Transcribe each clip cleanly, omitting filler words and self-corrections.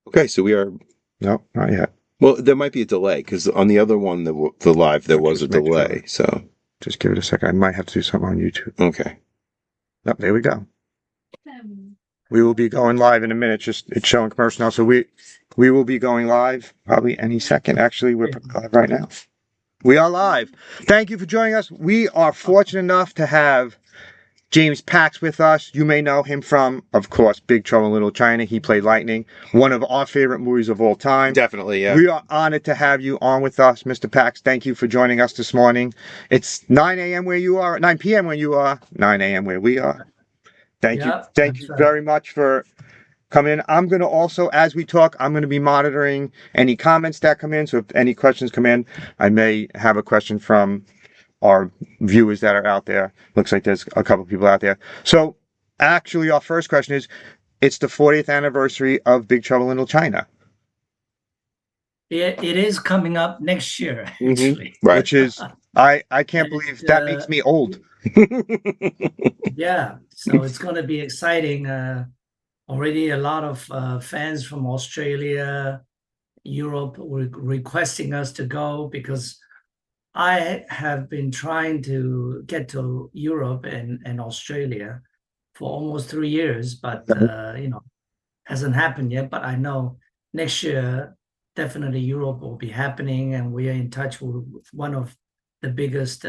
Okay, so we are. No, not yet. Well, there might be a delay because on the other one, the live, there was a Just make sure. delay. So Just give it a second. I might have to do something on YouTube. okay. Oh, there we go. We will be going live in a minute. Just it's showing commercial now, so we will be going live probably any second. Actually, we're live right now. We are live. Thank you for joining us. We are fortunate enough to have James Paxs with us. You may know him from, of course, Big Trouble in Little China. He played Lightning, one of our favorite movies of all time. Definitely, yeah. We are honored to have you on with us, Mr. Paxs. Thank you for joining us this morning. It's 9 a.m. where you are, 9 p.m. where you are, 9 a.m. where we are. Thank you. Thank you very much for coming in. I'm going to also, as we talk, I'm going to be monitoring any comments that come in. So if any questions come in, I may have a question from our viewers that are out there. Looks like there's a couple people out there. So actually, our first question is, it's the 40th anniversary of Big Trouble in Little China. It is coming up next year, actually. Right. Which is, I can't believe that makes me old. Yeah, so it's going to be exciting. Already a lot of fans from Australia, Europe were requesting us to go because I have been trying to get to Europe and Australia for almost 3 years, but hasn't happened yet. But I know next year definitely Europe will be happening, and we are in touch with one of the biggest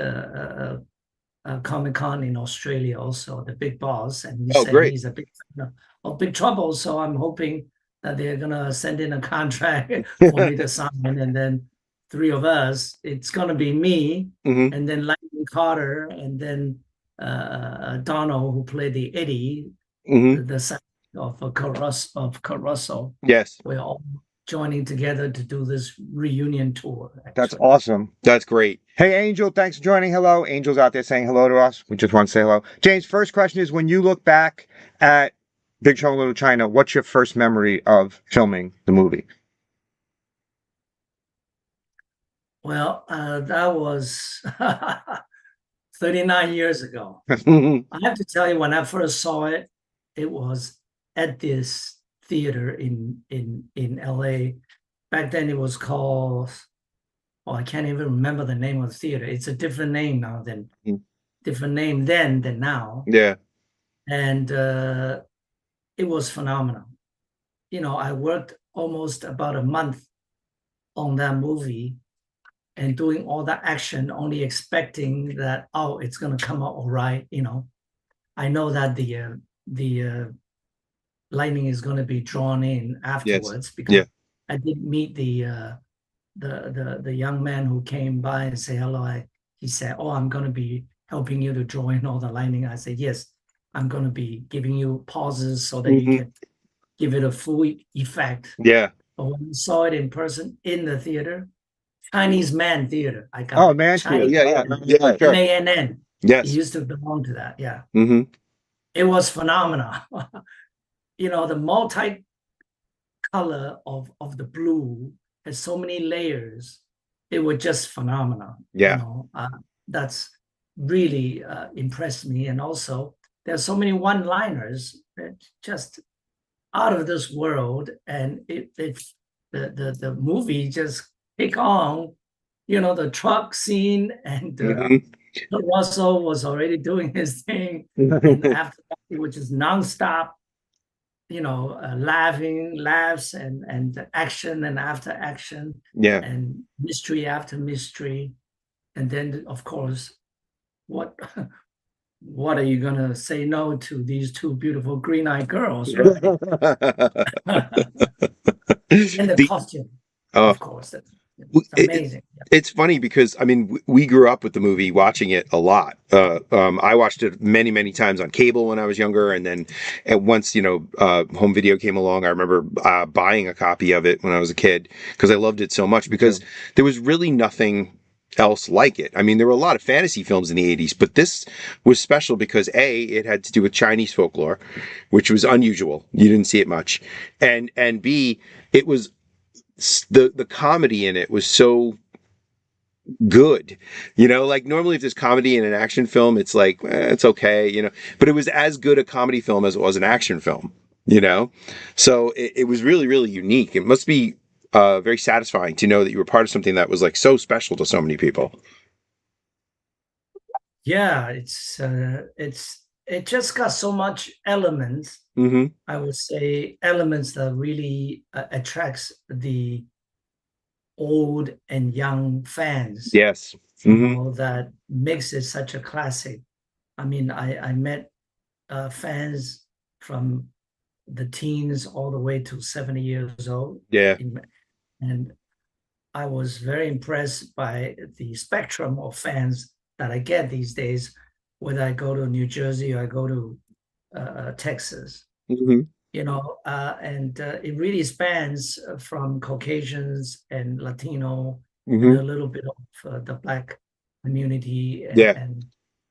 Comic-Con in Australia, also the big boss, and he said great. he's a big fan of Big Trouble. So I'm hoping that they're gonna send in a contract for me to sign, and then 3 of us. It's gonna be me, and then Lightning Carter, and then Donald, who played the Eddie, the son of Caruso. Yes, we're all joining together to do this reunion tour. Actually. That's awesome. That's great. Hey, Angel, thanks for joining. Hello. Angel's out there saying hello to us. We just want to say hello. James, first question is, when you look back at Big Trouble in Little China, what's your first memory of filming the movie? Well, that was 39 years ago. I have to tell you, when I first saw it, it was at this theater in LA. Back then it was called, I can't even remember the name of the theater. It's a different name now than now. Yeah. And it was phenomenal. I worked almost about a month on that movie and doing all that action, only expecting that, it's gonna come out all right. I know that the Lightning is going to be drawn in afterwards, because I did meet the young man who came by and say hello. He said, I'm going to be helping you to draw in all the Lightning. I said, yes, I'm going to be giving you pauses so that you can give it a full effect. Yeah. But when we saw it in person in the theater, Chinese Man Theater, I got Man Chinese Theater. Yeah. Sure. MANN. Yes. It used to belong to that. Yeah. Mm-hmm. It was phenomenal. The multi-color of the blue has so many layers. It was just phenomenal. Yeah. That's really impressed me. And also, there's so many one-liners that just out of this world. And the movie just kick on, the truck scene, and Russell was already doing his thing. And after that, it was just nonstop. Laughs and action and after action, and mystery after mystery, and then of course, what are you gonna say no to these 2 beautiful green-eyed girls, right? And the costume, of course, it's amazing. It's funny because we grew up with the movie, watching it a lot. I watched it many, many times on cable when I was younger, and then once home video came along, I remember buying a copy of it when I was a kid because I loved it so much. Because there was really nothing else like it. There were a lot of fantasy films in the 80s, but this was special because it had to do with Chinese folklore, which was unusual. You didn't see it much, and B, it was the comedy in it was so good. Like normally if there's comedy in an action film, it's like, it's okay, but it was as good a comedy film as it was an action film. you know? So it was really, really unique. It must be very satisfying to know that you were part of something that was like so special to so many people. Yeah, it just got so much elements. Mm-hmm. I would say elements that really attracts the old and young fans, Yes. Mm-hmm. that makes it such a classic. I mean, I met fans from the teens all the way to 70 years old. Yeah. And I was very impressed by the spectrum of fans that I get these days, whether I go to New Jersey or I go to Texas. Mm-hmm. And it really spans from Caucasians and Latino and Mm-hmm. a little bit of the Black community Yeah. and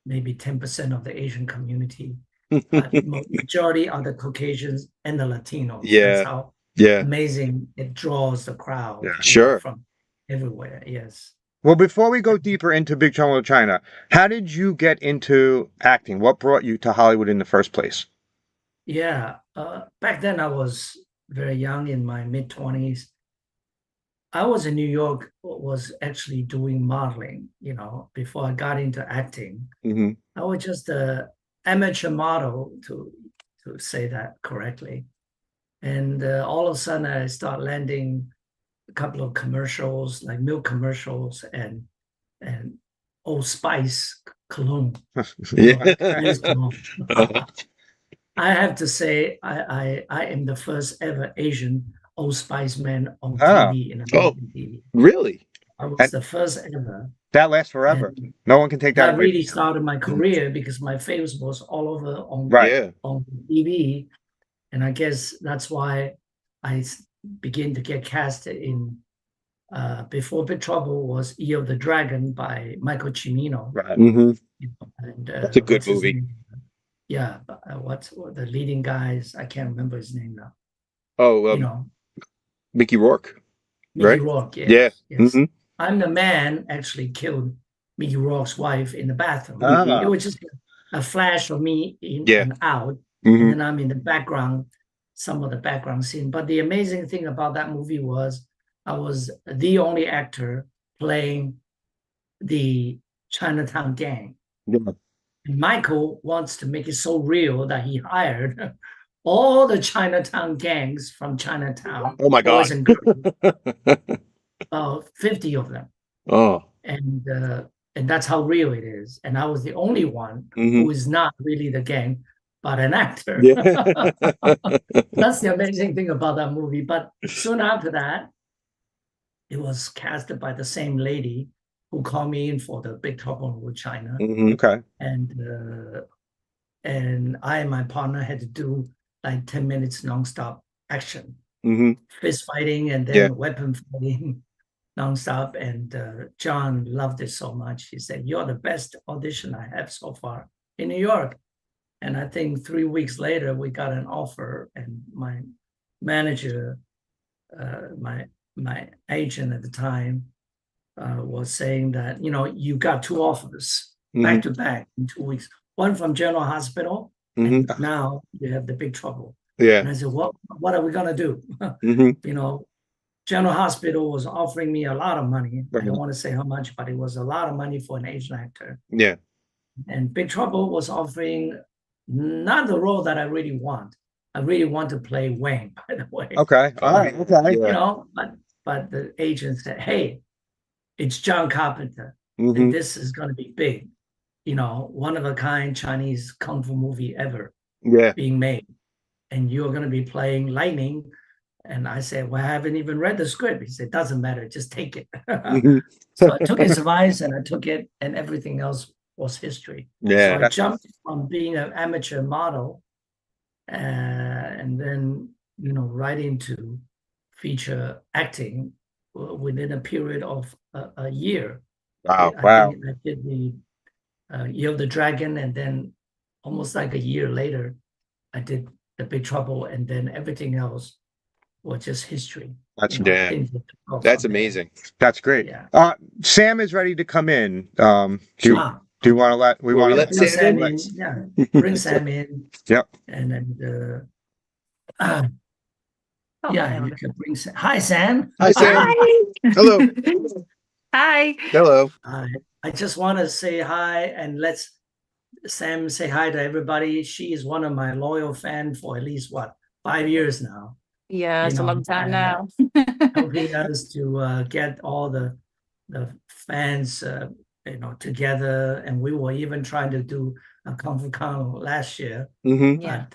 maybe 10% of the Asian community. But majority are the Caucasians and the Latinos. That's Yeah. how Yeah. amazing it draws the crowd, Yeah. Sure. from everywhere. Yes. Well, before we go deeper into Big Trouble in China, how did you get into acting? What brought you to Hollywood in the first place? Yeah. Back then I was very young, in my mid-20s. I was in New York, was actually doing modeling, before I got into acting. Mm-hmm. I was just a amateur model, to say that correctly. And all of a sudden I start landing a couple of commercials, like milk commercials and Old Spice cologne. Yeah. Men's cologne. I have to say, I am the first ever Asian Old Spice man on Ah. TV in Oh, American TV. really? I was And the first ever. that lasts forever. And No one can take that that away really from you. started my career because my face was all over Right. Yeah. on TV. And I guess that's why I began to get cast in, before Big Trouble was Year of the Dragon by Michael Cimino. Right. Mm-hmm. And That's a good what's his movie. name? Yeah, but what's the leading guys? I can't remember his name now. Oh, Mickey Rourke, Mickey right? Rourke, yes. Yeah. Yes. Mm-hmm. I'm the man actually killed Mickey Rourke's wife in the bathroom. Ah. It was just a flash of me in Yeah. and out, Mm-hmm. and then I'm in the background, some of the background scene. But the amazing thing about that movie was I was the only actor playing the Chinatown gang. Yeah. And Michael wants to make it so real that he hired all the Chinatown gangs from Chinatown, Oh my God. boys and girls, 50 of them. Oh. And that's how real it is. And I was the only one Mm-hmm. who is not really the gang, but an actor. Yeah. That's the amazing thing about that movie. But soon after that, it was casted by the same lady who called me in for the Big Trouble in China. Mm-hmm. Okay. And I and my partner had to do like 10 minutes nonstop action, Mm-hmm. fist fighting, and then Yeah. weapon fighting nonstop. And John loved it so much. He said, "You're the best audition I have so far in New York." And I think 3 weeks later, we got an offer, and my manager, my agent at the time, was saying that, you got 2 offers back to back in 2 weeks, one from General Hospital, Mm-hmm. and now you have the Big Trouble. Yeah. And I said, what are we gonna do? Mm-hmm. General Hospital was offering me a lot of money. I Right. don't want to say how much, but it was a lot of money for an Asian actor. Yeah. And Big Trouble was offering not the role that I really want. I really want to play Wayne, by the way. Okay. All right. Okay. Yeah. But the agent said, "Hey, it's John Carpenter, Mm-hmm. and this is going to be big. One of a kind Chinese kung fu movie ever Yeah. being made, and you're going to be playing Lightning." And I said, "Well, I haven't even read the script." He said, "Doesn't matter, just take it." Mm-hmm. So I took his advice and I took it, and everything else was history. Yeah. So I jumped from being an amateur model, and then right into feature acting within a period of a year. Wow. I think I did the Year of the Dragon, and then almost like a year later, I did the Big Trouble, and then everything else was just history. That's That's amazing. That's great. Yeah. Sam is ready to come in. Do you want to let let Sam in? Yeah, bring Sam in. Yep. And then Yeah, you can bring Sam. Hi, Sam. Hi, Sam. Hi. Hello. Hi. Hello. I just want to say hi and let's Sam say hi to everybody. She is one of my loyal fans for at least 5 years now. Yeah, it's a long time now. Helping us to get all the fans together, and we were even trying to do a Con last year, Mm-hmm. but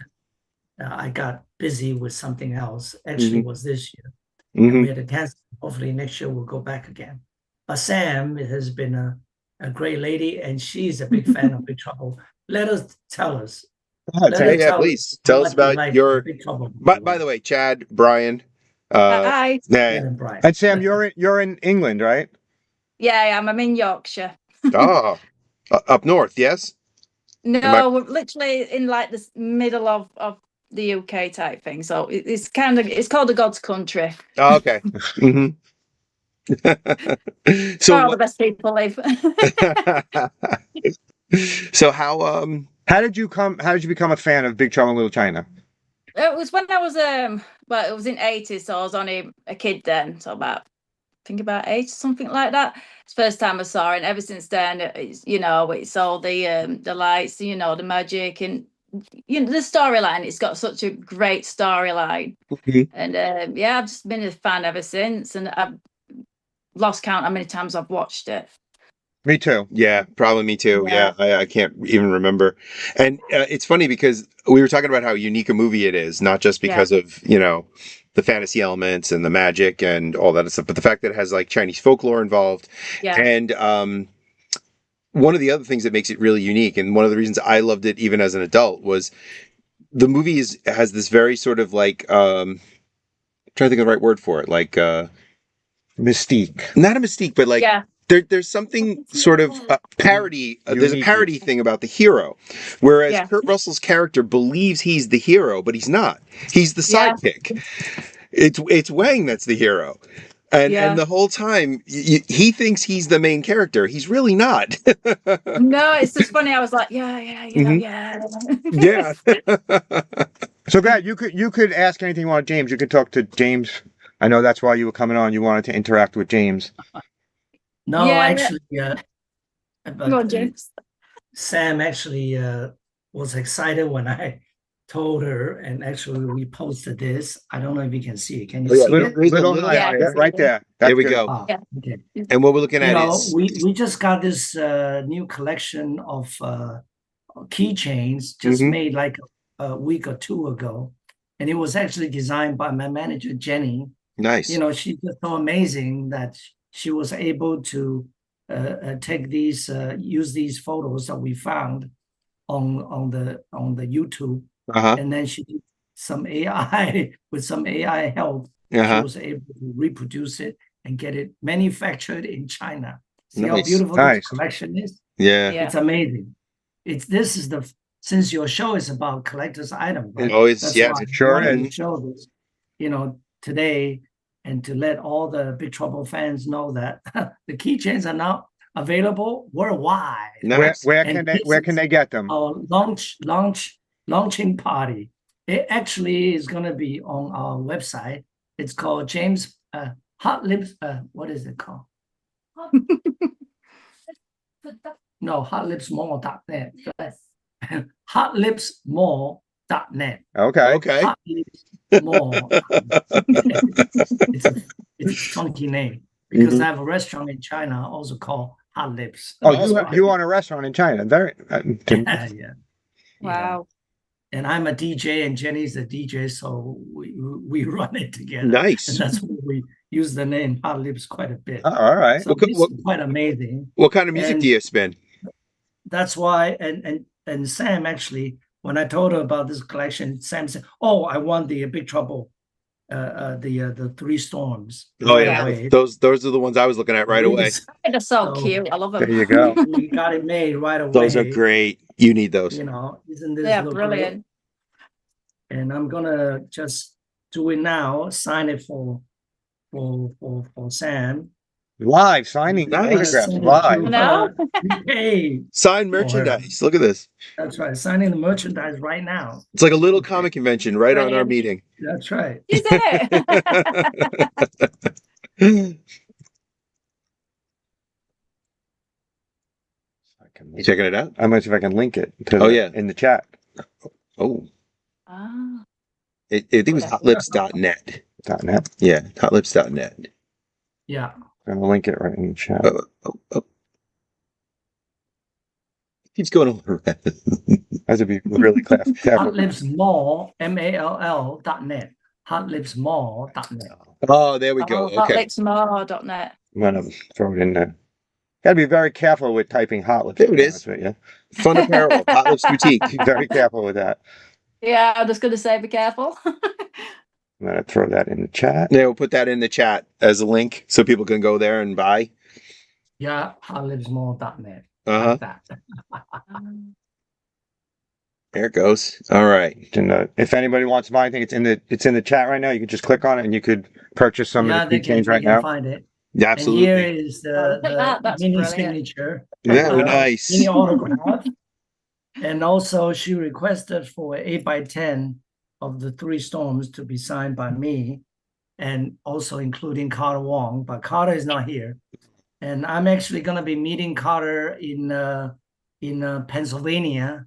I got busy with something else. Actually, Mm-hmm. it was this year, and Mm-hmm. we had to cancel. Hopefully, next year we'll go back again. But Sam has been a great lady, and she's a big fan of Big Trouble. Let us tell us. Yeah, please tell us about like your. Big Trouble. By the way, Chad, Brian. Hi. And Brian. And Sam, you're in England, right? Yeah, I'm in Yorkshire. Up north, yes? No, we're literally in like the middle of the UK type thing. So it's called the God's country. Oh, okay. Mm-hmm. So where all the best people live. So how did you become a fan of Big Trouble in Little China? It was when I was well, it was in '80s, so I was only a kid then, so about 8 or something like that. It's the first time I saw it, and ever since then, it's all the lights, the magic, and the storyline. It's got such a great storyline, and I've just been a fan ever since, and I've lost count how many times I've watched it. Me too. Yeah, probably me too. Yeah, I can't even remember. And it's funny because we were talking about how unique a movie it is, not just because of, the fantasy elements and the magic and all that stuff, but the fact that it has like Chinese folklore involved. Yeah. And one of the other things that makes it really unique, and one of the reasons I loved it even as an adult, was the movie has this very sort of like, I'm trying to think of the right word for it, like mystique. Not a mystique, but like there's something sort of parody. There's a parody thing about the hero, whereas Kurt Russell's character believes he's the hero, but he's not. He's the sidekick. It's Wang that's the hero. And the whole time he thinks he's the main character. He's really not. No, it's just funny. I was like, yeah. Yeah. So, Brad, you could ask anything you want, James. You could talk to James. I know that's why you were coming on. You wanted to interact with James. No, actually, Come on, James. Sam actually was excited when I told her, and actually we posted this. I don't know if you can see it. Can you see it? Little right there. There we go. Oh, okay. And what we're looking at is we just got this new collection of keychains just made like a week or two ago, and it was actually designed by my manager Jenny. Nice. She's just so amazing that she was able to take these use these photos that we found on the YouTube, and then she did some AI with some AI help. She was able to reproduce it and get it manufactured in China. See how beautiful this collection is? Yeah, it's amazing. Since your show is about collector's items, right? That's why I sure wanted to show this, today, and to let all the Big Trouble fans know that the keychains are now available worldwide. Nice. Where can they get them? Our launching party. It actually is going to be on our website. It's called James Hot Lips. What is it called? No, hotlipsmall.net. Hotlipsmall.net. Okay. Hot Lips Mall. It's a funky name because I have a restaurant in China also called Hot Lips. Oh, you own a restaurant in China? Very. Yeah. Wow. And I'm a DJ, and Jenny's a DJ, so we run it together. Nice. And that's why we use the name Hot Lips quite a bit. Oh, all right. So this is quite amazing. What kind of music do you spin? That's why, and Sam actually, when I told her about this collection, Sam said, "Oh, I want the Big Trouble, the Three Storms." Oh yeah, those are the ones I was looking at right away. They're so cute. I love them. There you go. We got it made right away. Those are great. You need those. Isn't this brilliant? Great? And I'm gonna just do it now. Sign it for Sam. Live signing Nice. autographs Send it live. to, No. hey, Signed merchandise. Look at this. that's right. Signing the merchandise right now. It's like a little Okay. comic convention right on our Brilliant. meeting. That's right. Is it? You checking it out? I'm gonna see if I can link it to Oh, yeah. in the chat. Oh, Ah, I think it was hotlips.net. .net. Yeah, hotlips.net. Yeah. I'm gonna link it right in the chat. Oh. Keeps going over. That would be really clever. Hot Lips Mall, MALL.net. Hotlipsmall.net. Oh, there we go. Okay. hotlipsmore.net. I'm gonna throw it in there. Gotta be very careful with typing hot lips. There it is. Yeah. Fun apparel. Hot Lips Boutique. Be very careful with that. Yeah, I'm just going to say be careful. I'm gonna throw that in the chat. Yeah, we'll put that in the chat as a link so people can go there and buy. Yeah, hotlipsmall.net. Uh-huh. Like that. There it goes. All right. And if anybody wants to buy anything, it's in the chat right now. You can just click on it and you could purchase some Yeah, of the they can, keychains right they can now. find it. Yeah, And here absolutely. is Oh, look at that. the That's mini brilliant. signature. Very nice. Mini autograph. And also she requested for 8x10 of the 3 storms to be signed by me, and also including Carter Wong, but Carter is not here. And I'm actually going to be meeting Carter in Pennsylvania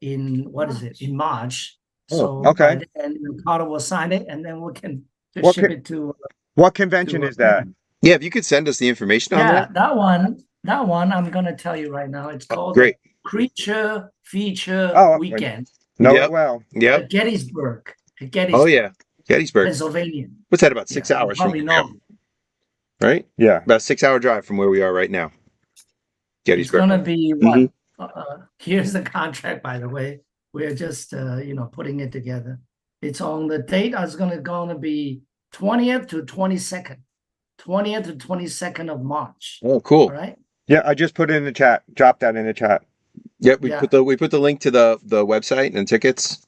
in in March. So okay. by then, Carter will sign it, and then we can What ship it to. What convention is that? Yeah, if you could send us the information on Yeah, that. that one I'm going to tell you right now. It's called Great. Creature Feature Weekend. Know Yep. it well. Yep. At Gettysburg. Oh, yeah. Gettysburg. Pennsylvania. What's that, about 6 hours from probably here? know. Right? Yeah. About a 6-hour drive from where we are right now. It's Gettysburg. going to be what? Here's the contract, by the way. We're just putting it together. It's on the date. It's going to be 20th to 22nd. 20th to 22nd of March. Oh, cool. All right. Yeah, I just put it in the chat. Drop that in the chat. Yep, we put the link to the website and tickets.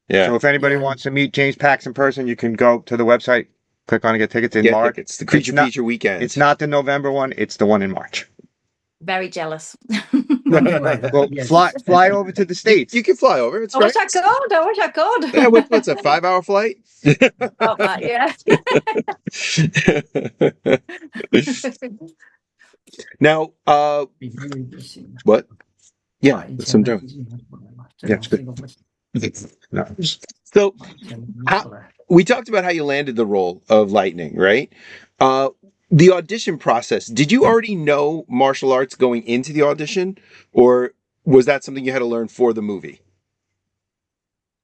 Yeah. So if anybody wants to meet James Paxs in person, you can go to the website, click on and get tickets in March. Tickets. The Creature Feature Weekend. It's not the November one, it's the one in March. Very jealous. Well, fly over to the States. You can fly over. It's I wish I could. I wish I could. Yeah, what's a 5-hour flight? Oh, that, yeah. Now, what? Yeah, that's what I'm doing. Yeah, it's good. No. So, we talked about how you landed the role of Lightning, right? The audition process, did you already know martial arts going into the audition, or was that something you had to learn for the movie?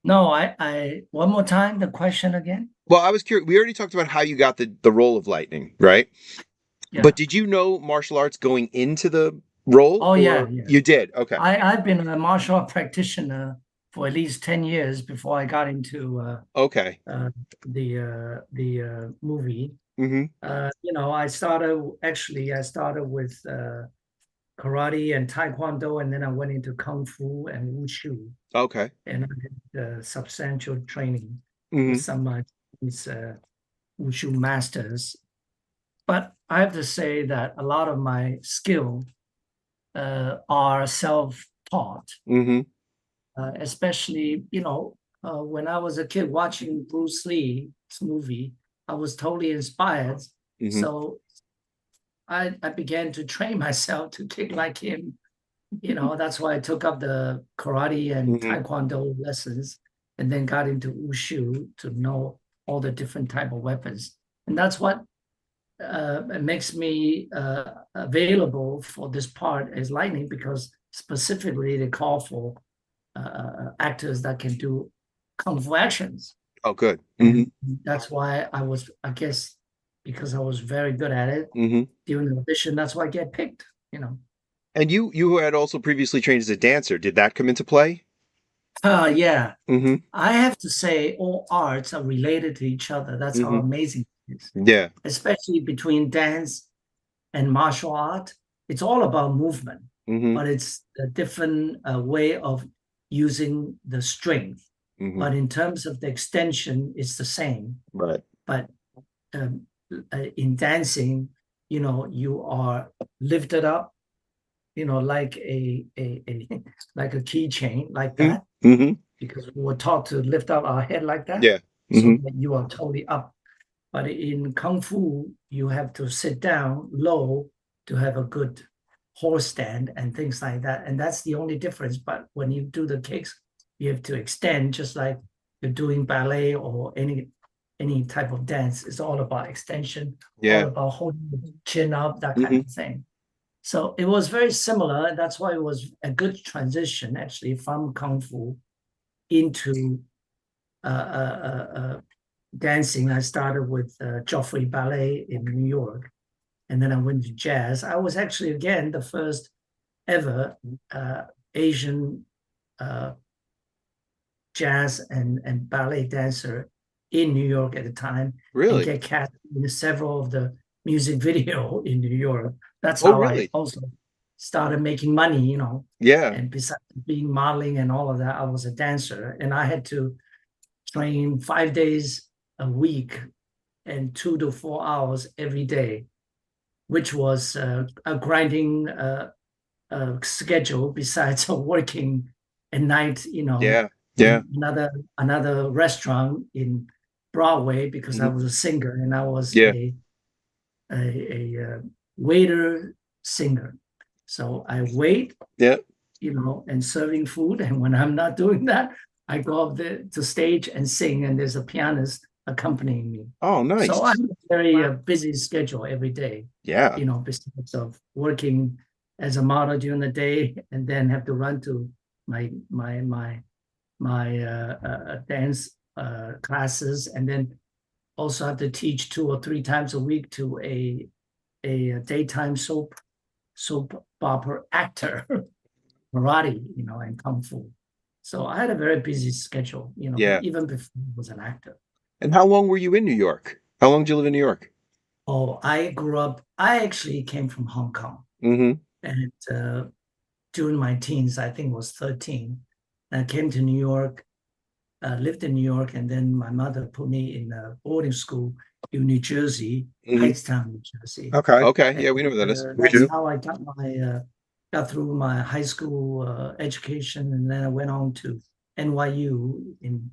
No, I one more time, the question again. Well, I was curious. We already talked about how you got the role of Lightning, right? Yeah. But did you know martial arts going into the role? Oh, yeah. You did? Okay. I've been a martial art practitioner for at least 10 years before I got into the movie. Mm-hmm. I started with karate and taekwondo, and then I went into kung fu and wushu. Okay. And I had substantial training Mm-hmm. with some of these wushu masters. But I have to say that a lot of my skill are self-taught. Mm-hmm. Especially, when I was a kid watching Bruce Lee's movie, I was totally inspired. Mm-hmm. So I began to train myself to kick like him. That's why I took up the karate and taekwondo lessons, and then got into wushu to know all the different type of weapons. And that's what makes me available for this part as Lightning, because specifically they call for actors that can do kung fu actions. Oh, good. Mm-hmm. That's why I guess because I was very good at it during the audition, that's why I get picked, And you had also previously trained as a dancer. Did that come into play? Yeah. Mm-hmm. I have to say all arts are related to each other. That's how amazing it is. Yeah. Especially between dance and martial art. It's all about movement, but it's a different way of using the strength. But in terms of the extension, it's the same. Right. But in dancing, you are lifted up, like like a keychain, like that, Mm-hmm. because we were taught to lift up our head like that. Yeah. So Mm-hmm. that you are totally up. But in Kung Fu, you have to sit down low to have a good horse stand and things like that. And that's the only difference. But when you do the kicks, you have to extend, just like you're doing ballet or any type of dance. It's all about extension, all Yeah. about holding the chin up, that kind Mm-hmm. of thing. So it was very similar. And that's why it was a good transition, actually, from Kung Fu into dancing. I started with Joffrey Ballet in New York, and then I went to jazz. I was actually, again, the first ever Asian jazz and ballet dancer in New York at the time. Really? And get cast in several of the music video in New York. That's Oh, how really? I also started making money, Yeah. And besides being modeling and all of that, I was a dancer, and I had to train 5 days a week and 2 to 4 hours every day, which was a grinding schedule besides working at night, Yeah. Yeah. in another restaurant in Broadway, because I Mhm. was a singer, and I was Yeah. a waiter singer. So I wait, Yeah. and serving food. And when I'm not doing that, I go up to stage and sing, and there's a pianist accompanying me. Oh, nice. So I have a very busy schedule every day, Yeah. besides of working as a model during the day, and then have to run to my dance classes, and then also have to teach 2 or 3 times a week to a daytime soap opera actor, karate, and kung fu. So I had a very busy schedule, Yeah. even before I was an actor. And how long were you in New York? How long did you live in New York? Oh, I actually came from Hong Kong. Mm-hmm. And during my teens, I think it was 13, I came to New York, lived in New York, and then my mother put me in a boarding school in New Jersey, Mhm. Hightstown, New Jersey. Okay. Okay. Yeah, we know where that is. We That's do. how I got through my high school education, and then I went on to NYU in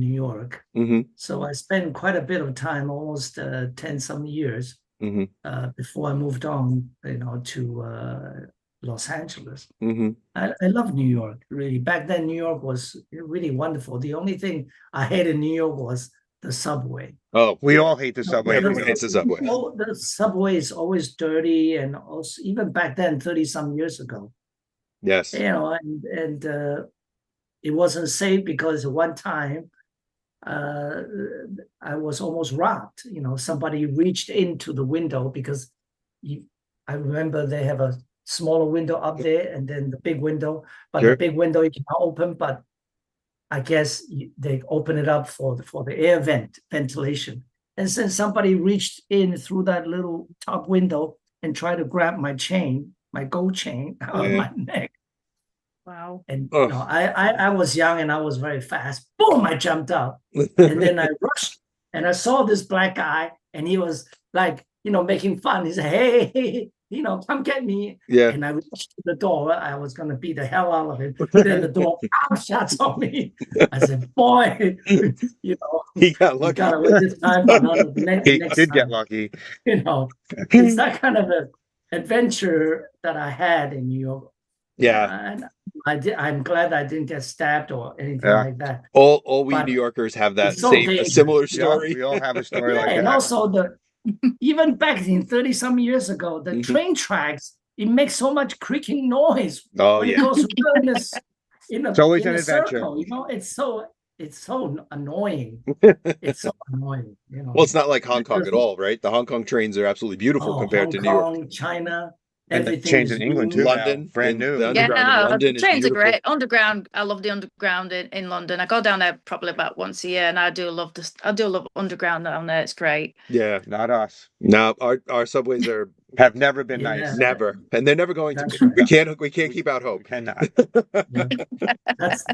New York. Mm-hmm. So I spent quite a bit of time, almost 10 some years, Mm-hmm. before I moved on, to Los Angeles. Mm-hmm. I love New York, really. Back then, New York was really wonderful. The only thing I hated in New York was the subway. Oh, We yeah. all hate the subway. Everyone hates the subway. The subway is always dirty, and also even back then, 30 some years ago, Yes. and it wasn't safe, because at one time I was almost robbed. Somebody reached into the window, because I remember they have a smaller window up there, and then the big window, but Sure. the big window you cannot open, but I guess they open it up for the air ventilation. And since somebody reached in through that little top window and tried to grab my chain, my gold chain, out of my neck. Wow. And Ugh. I was young and I was very fast. Boom! I jumped up, and then I rushed, and I saw this black guy, and he was like, making fun. He said, "Hey, come get me!" Yeah. And I rushed to the door. I was gonna beat the hell out of him. Then the door shuts on me. I said, "Boy, He got you lucky. gotta wait this time, but not the next He next did time." get lucky. It's that kind of an adventure that I had in New York. Yeah. And I'm glad I didn't get stabbed or anything Yeah. like that. All we But New Yorkers have that it's so same, a dangerous. similar Yeah, story. we all have a story Yeah, like and that. also even back in 30 some years ago, the Mhm. train tracks, it makes so much creaking noise Oh, when it yeah. goes in this It's always in an a adventure. circle. It's so annoying. It's so annoying. Well, it's not like Hong Kong at all, right? The Hong Kong trains are absolutely beautiful compared Hong to New York. Kong, China, And the everything chains is in England new. too. London, now, brand new. The Yeah, underground in London is trains are beautiful. great. Underground, I love the underground in London. I go down there probably about once a year, and I do love underground down there. It's great. Yeah. Not us. No, our subways are Have never been Yeah. nice. never, and they're never going to That's be. right. We can't keep out We hope. cannot. Yeah. That's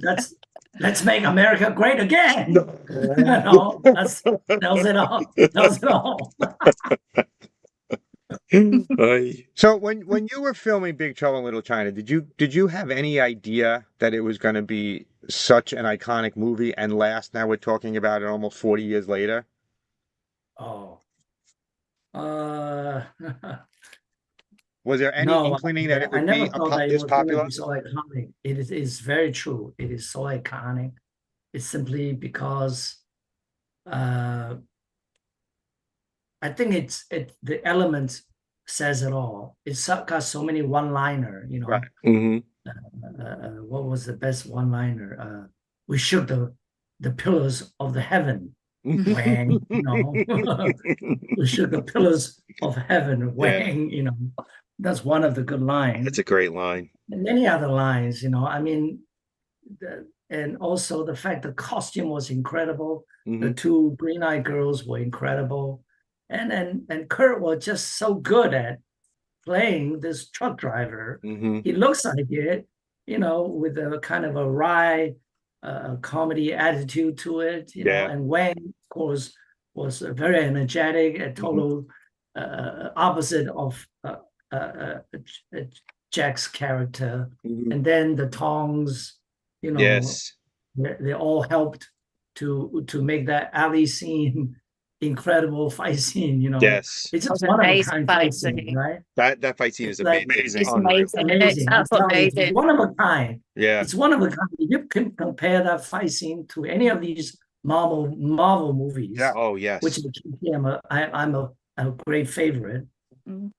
let's make America great again. That tells it all. Tells it all. So when you were filming Big Trouble in Little China, did you have any idea that it was going to be such an iconic movie and last? Now we're talking about it almost 40 years later. Oh. Was there any No, inkling that it I would never be thought that it this was going to popular? be so iconic. It is very true. It is so iconic. It's simply because I think the element says it all. It's got so many one-liner, you know. Right. What was the best one-liner? We shook the pillars of the heaven. Wang, you know. We shook the pillars of heaven. Wang, you know. That's one of the good lines. That's a great line. And many other lines, you know. I mean, and also the fact the costume was incredible. The two green-eyed girls were incredible. And Kurt was just so good at playing this truck driver. He looks like it, you know, with a kind of a wry comedy attitude to it, you know. And Wang, of course, was very energetic, a total opposite of Jack's character. And then the Tongs, you know, they all helped to make that alley scene incredible fight scene, you know. Yes. It's just one of a kind fight scene, right? That fight scene is amazing. It's amazing. It's absolutely amazing. One of a kind. Yeah. It's one of a kind. You can compare that fight scene to any of these Marvel movies. Yeah. Oh, yes. Which I'm a great favorite.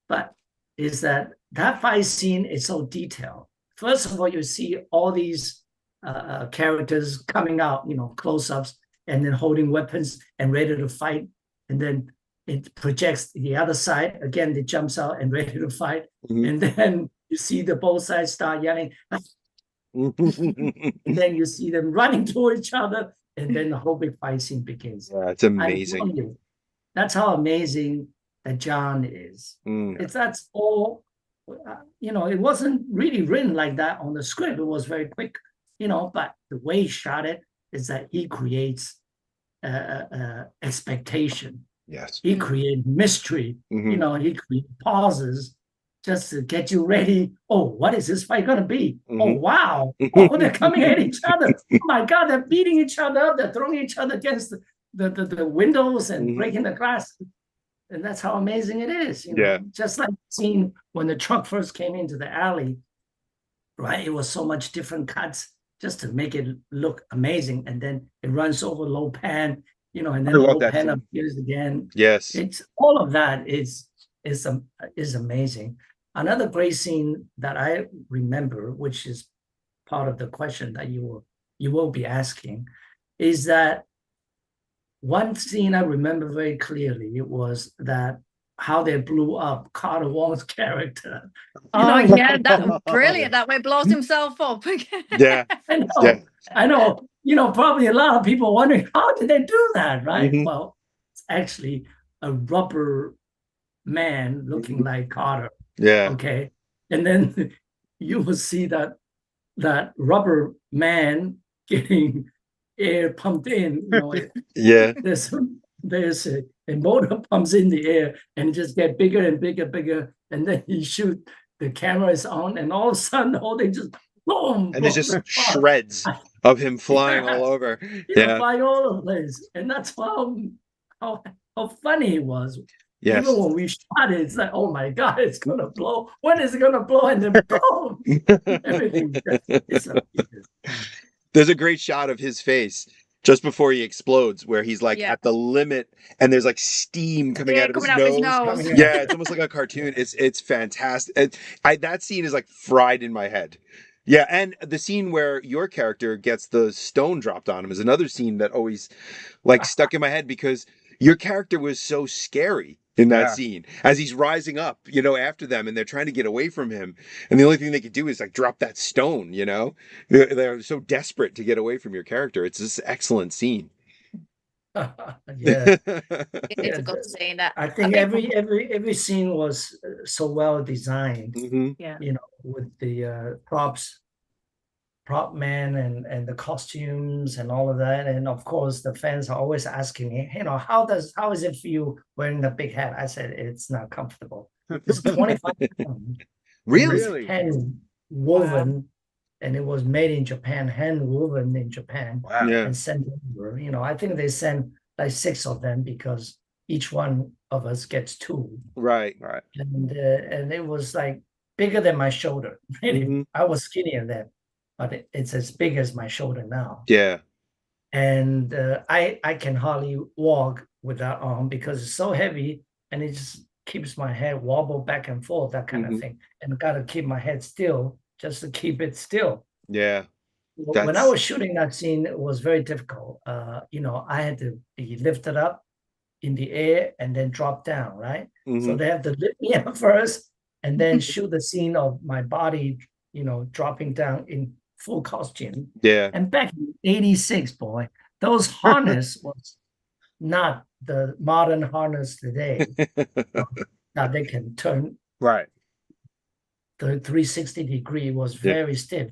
But is that fight scene is so detailed. First of all, you see all these characters coming out, you know, close-ups, and then holding weapons and ready to fight. And then it projects the other side. Again, it jumps out and ready to fight. And then you see the both sides start yelling. And then you see them running toward each other. And then the whole big fight scene begins. Yeah, it's amazing. That's how amazing that John is. That's all, you know, it wasn't really written like that on the script. It was very quick, you know, but the way he shot it is that he creates expectation. Yes. He creates mystery. You know, he creates pauses just to get you ready. Oh, what is this fight going to be? Oh, wow. Oh, they're coming at each other. Oh, my God, they're beating each other up. They're throwing each other against the windows and breaking the glass. And that's how amazing it is. You know? Just like seeing when the truck first came into the alley, right? It was so much different cuts just to make it look amazing. And then it runs over Lo Pan, you know, and then Lo Pan appears again. Yes. It's all of that is amazing. Another great scene that I remember, which is part of the question that you will be asking, is that one scene I remember very clearly was that how they blew up Carter Wong's character. Yeah, that's brilliant. That way blows himself up. Yeah. I know. You know, probably a lot of people wondering, how did they do that, right? Well, it's actually a rubber man looking like Carter. Yeah. Okay. And then you will see that rubber man getting air pumped in, you know. There's a motor pumps in the air and it just get bigger and bigger, and then you shoot, the camera is on, and all of a sudden the whole thing just boom, and there's just shreds of him flying all over. Flying all over the place. And that's how funny it was. Yes. Even when we shot it, it's like, oh my God, it's gonna blow. When is it gonna blow? And then boom, everything. There's a great shot of his face just before he explodes, where he's like at the limit, and there's like steam coming out of his nose. Yeah, it's almost like a cartoon. It's fantastic. That scene is like fried in my head. Yeah, and the scene where your character gets the stone dropped on him is another scene that always like stuck in my head, because your character was so scary in that scene as he's rising up, you know, after them, and they're trying to get away from him, and the only thing they could do is like drop that stone, you know. They're so desperate to get away from your character. It's this excellent scene. It's a good scene. I think every scene was so well designed. Yeah, you know, with the props prop man and the costumes and all of that. And of course, the fans are always asking me, how is it for you wearing the big hat? I said, it's not comfortable. It's 25 pounds. Really? Hand woven, and it was made in Japan, hand woven in Japan, Yeah. and sent over. I think they sent like 6 of them because each one of us gets 2. Right. And it was like bigger than my shoulder. Really, I was skinnier then, but it's as big as my shoulder now. Yeah. And I can hardly walk with that arm because it's so heavy, and it just keeps my head wobble back and forth, that kind of thing. And I got to keep my head still just to keep it still. Yeah. When I was shooting that scene, it was very difficult. I had to be lifted up in the air and then drop down, right? So they have to lift me up first and then shoot the scene of my body, dropping down in full costume. Yeah. And back in 86, boy, those harness was not the modern harness today. Now they can turn Right. the 360 degree was very stiff,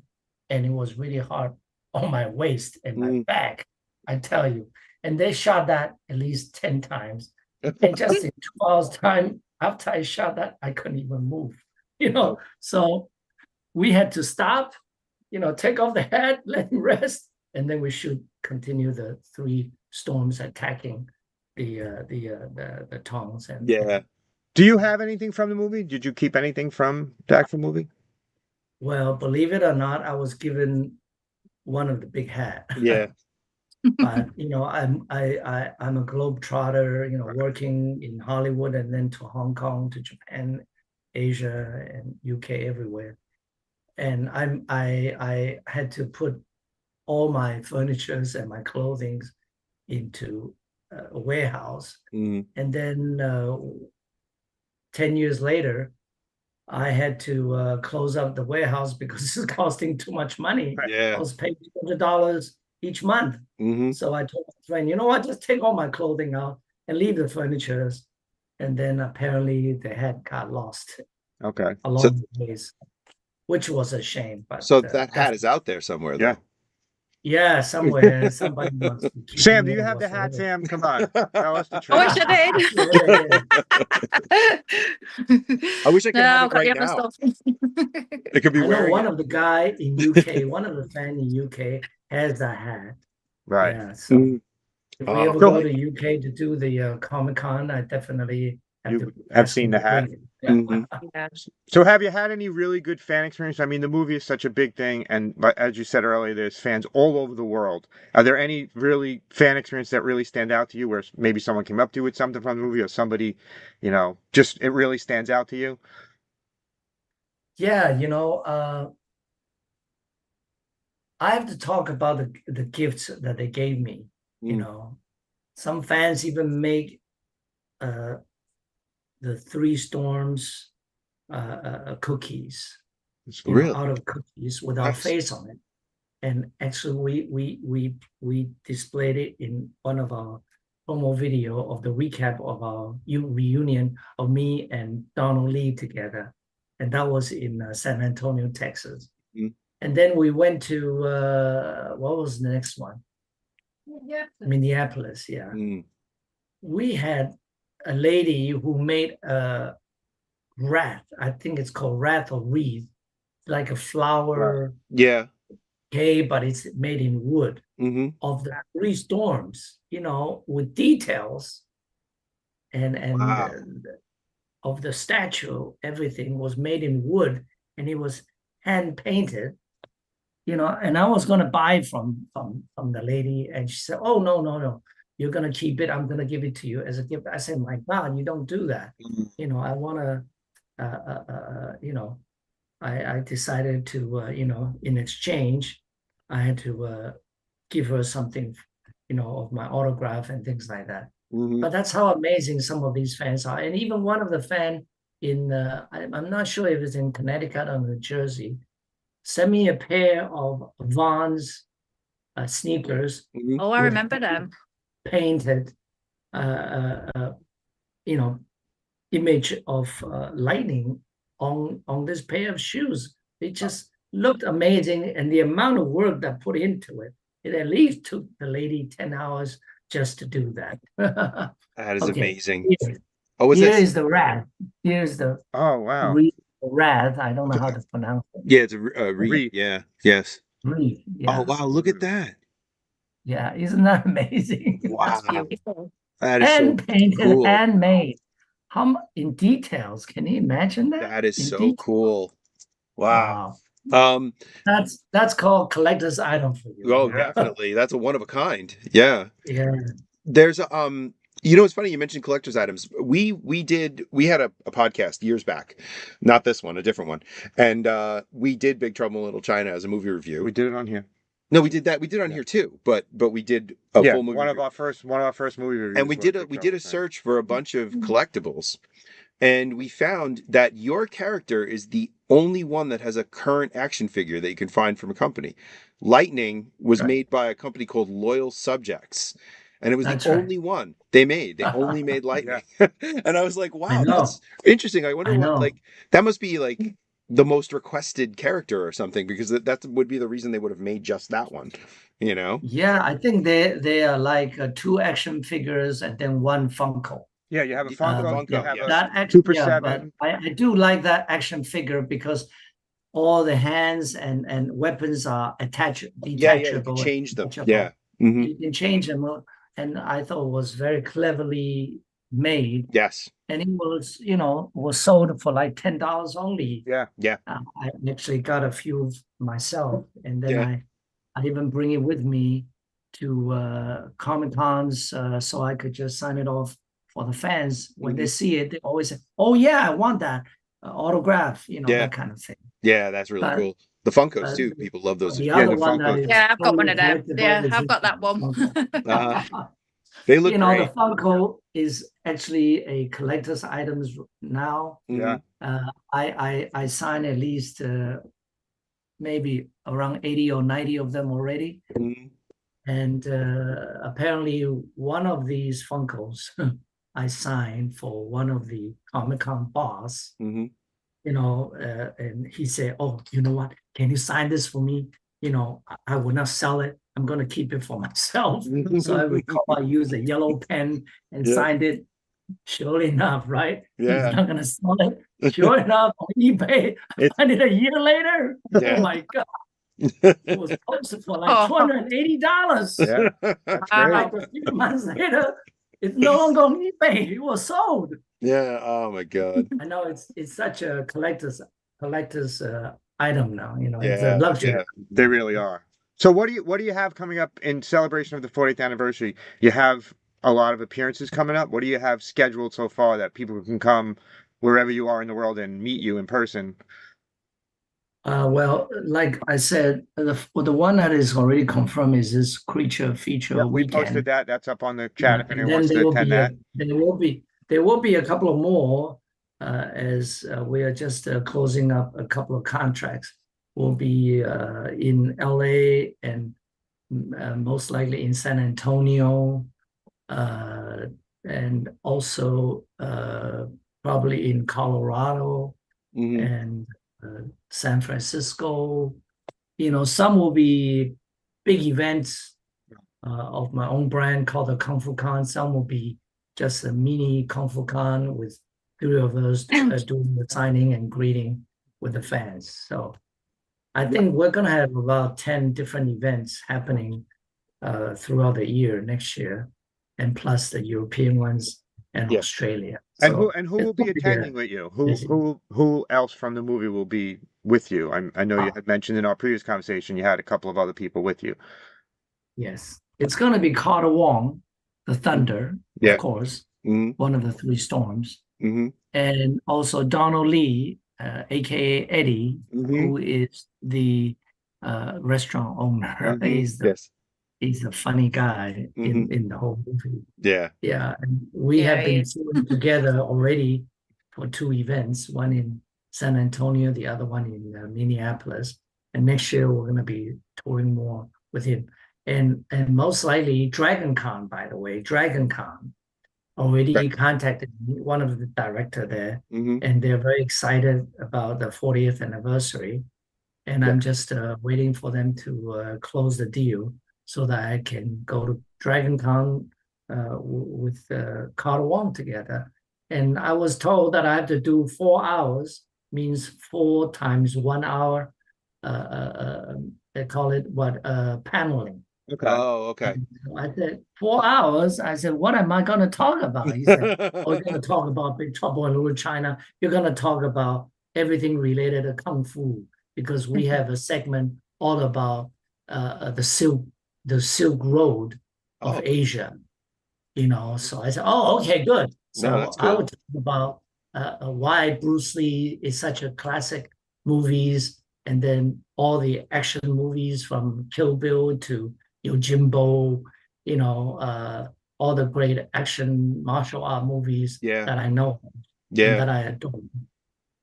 and it was really hard on my waist and my back, I tell you. And they shot that at least 10 times. And just in 2 hours time after I shot that, I couldn't even move, So we had to stop, take off the hat, let him rest, and then we should continue the 3 storms attacking the tongs. And do you have anything from the movie? Did you keep anything from the actual movie? Well, believe it or not, I was given one of the big hat. Yeah. But I'm a globetrotter, working in Hollywood and then to Hong Kong, to Japan, Asia, and UK, everywhere. And I had to put all my furnitures and my clothing into a warehouse. And then 10 years later, I had to close up the warehouse because it's costing too much money. Yeah. I was paying $200 each month. So I told my friend, you know what, just take all my clothing out and leave the furniture. And then apparently the hat got lost. Okay. Along the ways, which was a shame. But so that hat is out there somewhere, though. Yeah, somewhere somebody wants to keep Sam, do you have the hat, Sam? Come on. Tell us the truth. I wish I did. I wish I could have it right now. It could be wearing one of the guy in UK, one of the fan in UK has that hat. Right. Yeah, so if we ever go to UK to do the Comic-Con, I definitely have seen the hat. So have you had any really good fan experience? I mean, the movie is such a big thing, and as you said earlier, there's fans all over the world. Are there any really fan experience that really stand out to you, where maybe someone came up to you with something from the movie, or somebody, just it really stands out to you? Yeah, I have to talk about the gifts that they gave me. Some fans even make the 3 storms cookies, out of cookies with our face on it. And actually we displayed it in one of our promo video of the recap of our reunion of me and Donald Lee together. And that was in San Antonio, Texas. And then we went to what was the next one? Minneapolis. Yeah. We had a lady who made a wreath. I think it's called wreath or wreath, like a flower. Yeah. Okay, but it's made in wood of the 3 storms, with details and of the statue. Everything was made in wood, and it was hand painted. And I was gonna buy from the lady, and she said, "Oh, no. You're going to keep it. I'm going to give it to you as a gift." I said, "My God, you don't do that." I want to, I decided to, in exchange, I had to give her something, of my autograph and things like that. But that's how amazing some of these fans are. And even one of the fan in, I'm not sure if it's in Connecticut or New Jersey, sent me a pair of Vons sneakers. Oh, I remember them. Painted, image of lightning on this pair of shoes. It just, looked amazing, and the amount of work that put into it, it at least took the lady 10 hours just to do that. That is Okay, amazing. here, Oh, was here that? is the wrath. Here's the Oh, wow. wrath. I don't know how to pronounce it. Yeah, it's a wreath. Wreath. Yeah. Yes. Wreath, Oh, yeah. wow. Look at that. Yeah, isn't that amazing? Wow. Beautiful. That is so Hand painted, cool. handmade. In details? Can you imagine that? That is In so detail? cool. Wow. Wow. Um, That's called collector's item for you. oh, you know? definitely. That's a one of a kind. Yeah. Yeah. There's you know, it's funny you mentioned collector's items. We had a podcast years back, not this one, a different one, and we did Big Trouble in Little China as a movie review. We did it on here. No, we did that. We did it on here too, but we did a full movie. One of our first movie reviews. And we did a search for a bunch of collectibles, and we found that your character is the only one that has a current action figure that you can find from a company. Lightning was Right. made by a company called Loyal Subjects, and it was That's the right. only one they made. They only made Lightning. And I was like, wow, know. that's interesting. I wonder I what, know. like, that must be like the most requested character or something, because that would be the reason they would have made just that one, you know? Yeah, I think they are like 2 action figures and then 1 Funko. Yeah, you have a The Funko. Funko, You have yes. a That action, Super yeah, but 7. I do like that action figure because all the hands and weapons are Yeah, detachable. you can change them. detachable. Yeah. Mhm. You can change them, and I thought it was very cleverly made. Yes. And it was, was sold for like $10 only. Yeah. Yeah. I actually got a few myself, and then Yeah. I even bring it with me to Comic-Cons so I could just sign it off for the fans. When they see it, they always say, "Oh yeah, I want that autograph," Yeah. that kind of thing. Yeah, that's really But- cool. The Funkos but too. People love those. The Yeah, other the one that Funkos. is Yeah, I've got one totally of them. collectible Yeah, is I've got that one. Uh-huh. They look the great. Funko is actually a collector's items now. Yeah. I signed at least maybe around 80 or 90 of them already. Mhm. And apparently one of these Funkos I signed for one of the Comic-Con boss, Mhm. and he said, "Oh, you know what? Can you sign this for me? I will not sell it. I'm going to keep it for myself." So I recall I used a yellow pen and Yeah. signed it. Sure enough, right? Yeah. He's not going to sell it. Sure enough, on eBay, I find it a year later. Yeah. Oh my God. It was posted for like Oh. $280. Yeah. That's great. Like a few months later, it's no longer on eBay. It was sold. Yeah. Oh my God. I know it's such a collector's item now. It's Yeah, a luxury. yeah. They really are. So what do you have coming up in celebration of the 40th anniversary? You have a lot of appearances coming up. What do you have scheduled so far that people can come wherever you are in the world and meet you in person? Well, like I said, the one that is already confirmed is this creature feature Yeah, we weekend. posted that. That's up on the chat if And anyone then wants to attend that. there will be a couple of more as we are just closing up a couple of contracts. We'll be in LA and most likely in San Antonio, and also probably in Colorado Mhm. and San Francisco. Some will be big events of my own brand called the Kung Fu Con. Some will be just a mini Kung Fu Con with 3 of us doing the signing and greeting with the fans. So I think we're going to have about 10 different events happening throughout the year next year, and plus the European ones and Yeah. Australia. And So who will be it's attending with you? busy. Who else from the movie will be with you? I know you had mentioned in our previous conversation you had a couple of other people with you. Yes, it's going to be Carter Wong, the Thunder, Yeah. of course, Mhm. one of the 3 storms, Mhm. and also Donald Lee, aka Eddie, Mhm. who is the restaurant owner. Mhm. He's a funny guy Mhm. in the whole movie. Yeah. Yeah, and we Yeah, have he been is. touring together already for 2 events, one in San Antonio, the other one in Minneapolis. And next year we're going to be touring more with him. And most likely Dragon Con, by the way, Dragon Con already contacted me, one of the director there, Mhm. and they're very excited about the 40th anniversary. and I'm just waiting for them to close the deal so that I can go to Dragon Con with Carl Wong together. And I was told that I have to do 4 hours, means 4 times 1 hour. They call it paneling. Okay. Oh, okay. And I said 4 hours. I said, what am I going to talk about? He said, oh, we're going to talk about Big Trouble in Little China. You're going to talk about everything related to Kung Fu, because we have a segment all about the Silk Road of Asia. So I said, oh, okay, good. So No, that's I cool. would talk about why Bruce Lee is such a classic movies, and then all the action movies from Kill Bill to Yojimbo, all the great action martial art movies that I know and that I adore.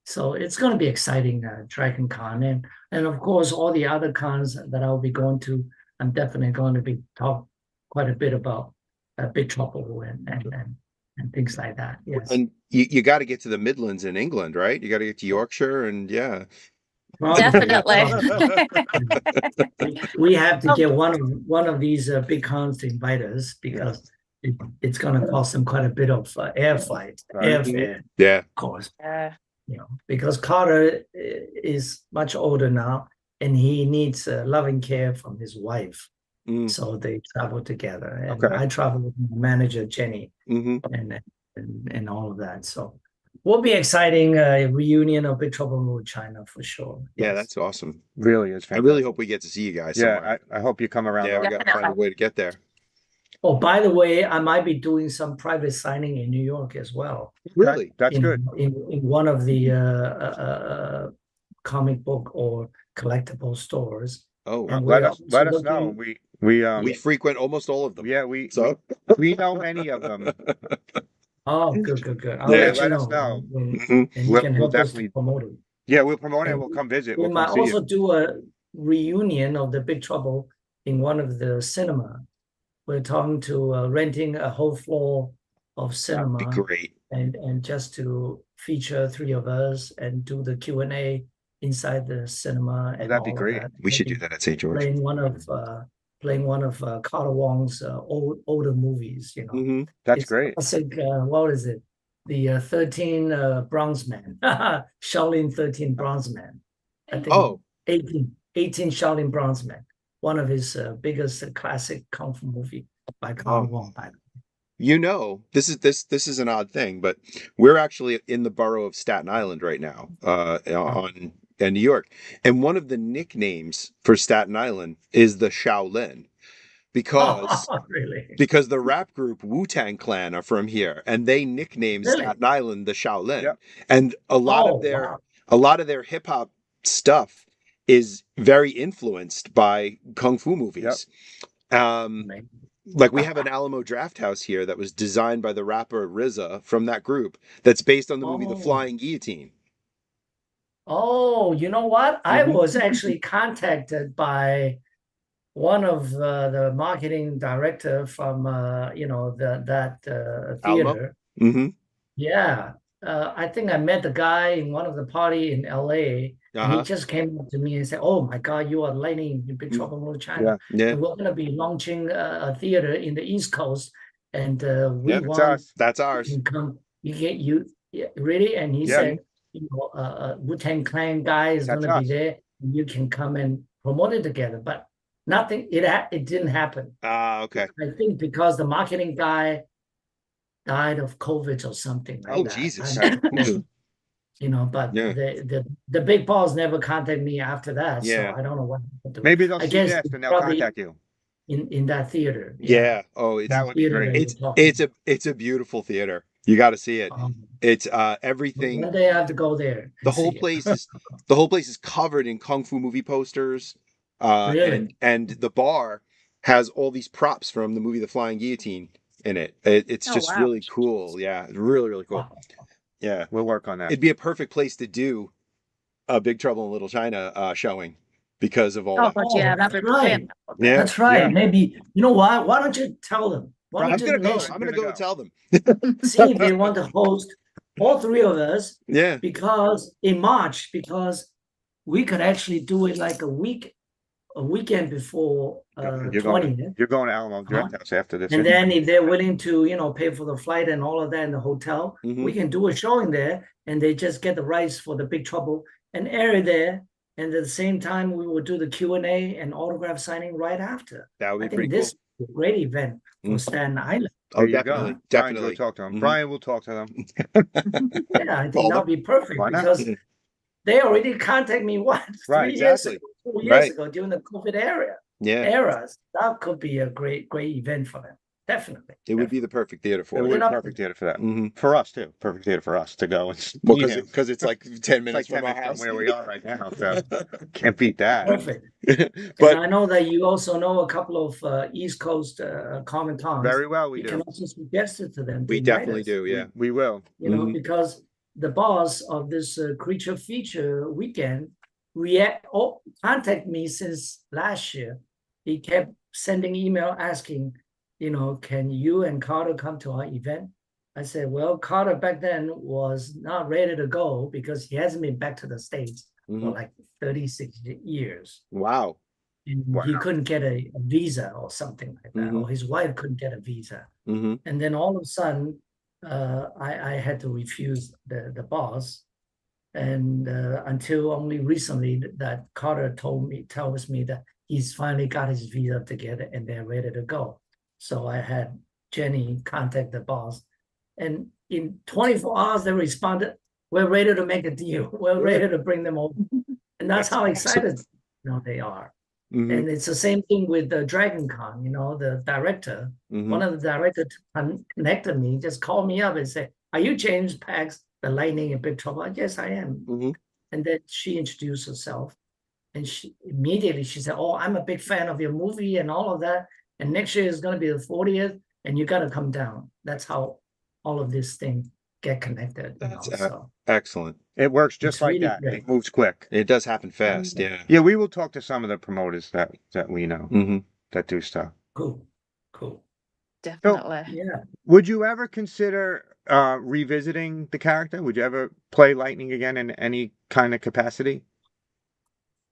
So it's going to be exciting, Dragon Con, and of course all the other cons that I'll be going to. I'm definitely going to be talk quite a bit about Big Trouble and things like that. Yes, And you got to get to the Midlands in England, right? You got to get to Yorkshire, and Definitely. we have to get one of these big cons to invite us, because it's going to cost them quite a bit of airfare, of course. Because Carter is much older now, and he needs loving care from his wife. So they travel together, and I travel with my manager Jenny, and all of that. So will be exciting reunion of Big Trouble in Little China for sure. Yeah, that's awesome. Really is fantastic. I really hope we get to see you guys somewhere. I hope you come around. Yeah, we got to find a way to get there. Oh, by the way, I might be doing some private signing in New York as well. Really? That's good. In one of the comic book or collectible stores. Oh, and let us know. We frequent almost all of them. Yeah, we know many of them. Oh, good. I'll let us know. And you can help us to promote it. Yeah, we'll promote it. We'll come visit. We might also do a reunion of the Big Trouble in one of the cinema. We're talking to renting a whole floor of cinema. That'd be great. And just to feature 3 of us and do the Q&A inside the cinema. And that'd be great. We should do that at St. George. Playing one of Carter Wong's older movies. That's great. Classic. What is it? The 13 Bronze Man, Shaolin 13 Bronze Man. I think 18 Shaolin Bronze Man. One of his biggest classic kung fu movie by Carl Wong. This is an odd thing, but we're actually in the borough of Staten Island right now, in New York, and one of the nicknames for Staten Island is the Shaolin, because because the rap group Wu-Tang Clan are from here, and they nicknamed Staten Island the Shaolin, and a lot of their hip hop stuff is very influenced by kung fu movies. Like we have an Alamo Drafthouse here that was designed by the rapper RZA from that group, that's based on the movie The Flying Guillotine. Oh, you know what? I was actually contacted by one of the marketing director from that theater. Yeah, I think I met the guy in one of the party in LA. And he just came up to me and said, "Oh my God, you are lighting in Big Trouble in Little China. And we're going to be launching a theater in the East Coast, and we want that's ours. You come, you really?" And he said, Wu-Tang Clan guy is going to be there, and you can come and promote it together. But nothing, it didn't happen. Okay. I think because the marketing guy died of COVID or something like that. Jesus. But the big balls never contact me after that. So I don't know what to do. Maybe they'll see this and they'll contact you. In that theater. Yeah. Oh, that would be great. It's a beautiful theater. You got to see it. It's everything. One day I have to go there. The whole place is covered in kung fu movie posters. And the bar has all these props from the movie The Flying Guillotine in it. It's just really cool. Yeah, really, really cool. Yeah, we'll work on that. It'd be a perfect place to do a Big Trouble in Little China showing because of all that. That's right. Yeah, that's right. Yeah. Maybe what? Why don't you tell them? I'm gonna go and tell them. See if they want to host all 3 of us. Yeah. Because in March, because we could actually do it like a weekend before You're 20th. You're going to Alamo Draft House after this. And then if they're willing to, pay for the flight and all of that in the hotel, we can do a showing there, and they just get the rights for the Big Trouble and air it there. And at the same time, we will do the Q&A and autograph signing right after. That would be I pretty think cool. this is a great event for Staten Island. Oh, There you definitely, go. definitely. Brian, talk to him. Brian will talk to them. Yeah, I think that would be perfect Why not? because they already contacted me once, Right, 3 years exactly. ago, 4 years Right. ago during the COVID era. Yeah, Eras. That could be a great event for them. Definitely. it would be the perfect theater It for would it. be perfect theater for that. For us too. Perfect theater for us to go and Well, meet him. because it's like 10 minutes It's like 10 from our minutes house. from where we are right now. So can't beat that. Perfect. But And I know that you also know a couple of East Coast Comic Cons. Very well, we You do. can also suggest it to them. to we invite definitely us, do, yeah. We will. because the boss of this creature feature weekend contact me since last year. He kept sending email asking, can you and Carter come to our event? I said, well, Carter back then was not ready to go because he hasn't been back to the States for like 36 years. Wow. And Wow. he couldn't get a visa or something like that, or his wife couldn't get a visa. And then all of a sudden, I had to refuse the boss. And until only recently that Carter tells me that he's finally got his visa together and they're ready to go. So I had Jenny contact the boss, and in 24 hours they responded, "We're ready to make a deal. We're ready to bring them over." And that's how excited they are. And it's the same thing with the Dragon Con. The director, one of the directors connected me, just called me up and said, "Are you James Paxs, the Lightning in Big Trouble?" Yes, I am. And then she introduced herself, and she said, "Oh, I'm a big fan of your movie and all of that. And next year is going to be the 40th, and you got to come down." That's how all of this thing get connected. That's so excellent. It works just It's like really that. great. It moves quick. It does happen fast, yeah. Yeah, we will talk to some of the promoters that we know that do stuff. Cool. Definitely. Yeah. Would you ever consider revisiting the character? Would you ever play Lightning again in any kind of capacity?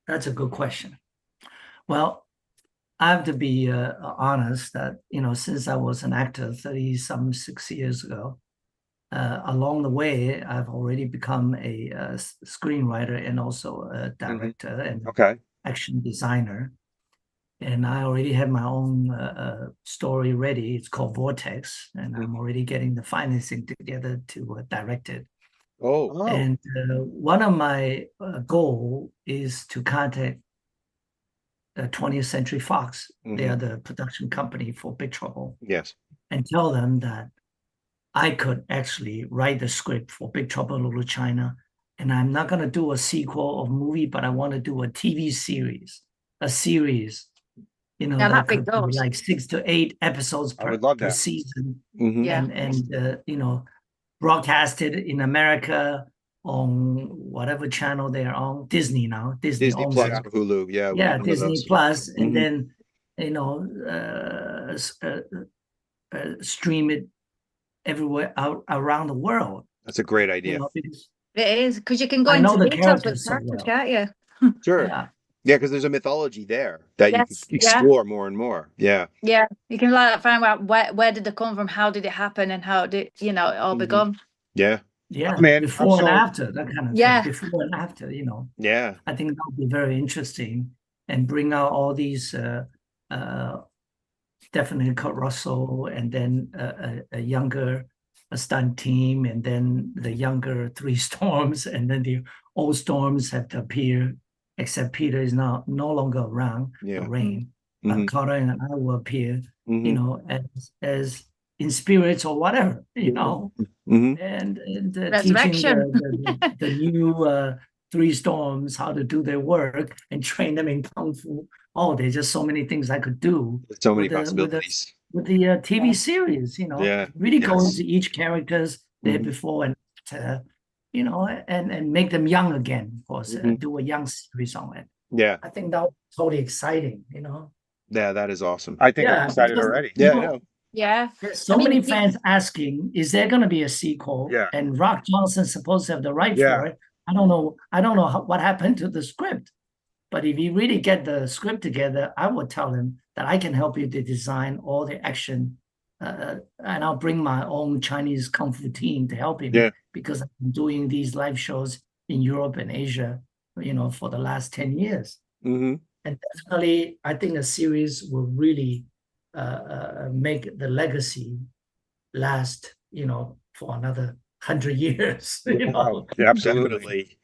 That's a good question. Well, I have to be honest that, since I was an actor 36 years ago, along the way, I've already become a screenwriter and also a director and action designer. And I already have my own story ready. It's called Vortex, and I'm already getting the financing together to direct it. Oh. And one of my goal is to contact 20th Century Fox. They are the production company for Big Trouble. Yes. And tell them that I could actually write the script for Big Trouble in Little China. And I'm not going to do a sequel or movie, but I want to do a TV series, a series, that could be like 6 to 8 episodes per season. And broadcasted in America on whatever channel they're on. Disney now. Disney Plus or Hulu. Yeah. Yeah, Disney Plus. And then, stream it everywhere around the world. That's a great idea. It is, because you can go into details with characters, can't you? Sure. Yeah, because there's a mythology there that you can explore more and more. Yeah. Yeah, you can find out where did they come from, how did it happen, and how did it all begun. Yeah. Yeah, man, before and after, that kind of thing. Before and after, Yeah. I think that would be very interesting and bring out all these definitely Kurt Russell, and then a younger stunt team, and then the younger Three Storms, and then the old Storms have to appear, except Peter is now no longer around the reign. Carter and I will appear, as in spirits or whatever, and teaching the new Three Storms how to do their work and train them in Kung Fu. Oh, there's just so many things I could do. So many possibilities. With the TV series, really go into each character's there before and after, and make them young again, of course, do a young series on it. Yeah. I think that was totally exciting, Yeah, that is awesome. I think I'm excited already. Yeah, I know. Yeah. There's so many fans asking, is there going to be a sequel? Yeah. And Rock Johnson's supposed to have the right for it. I don't know what happened to the script. But if you really get the script together, I would tell him that I can help you to design all the action, and I'll bring my own Chinese kung fu team to help him Yeah. because I've been doing these live shows in Europe and Asia, for the last 10 years. Mm-hmm. And definitely, I think a series will really make the legacy last, for another 100 years. Wow, absolutely.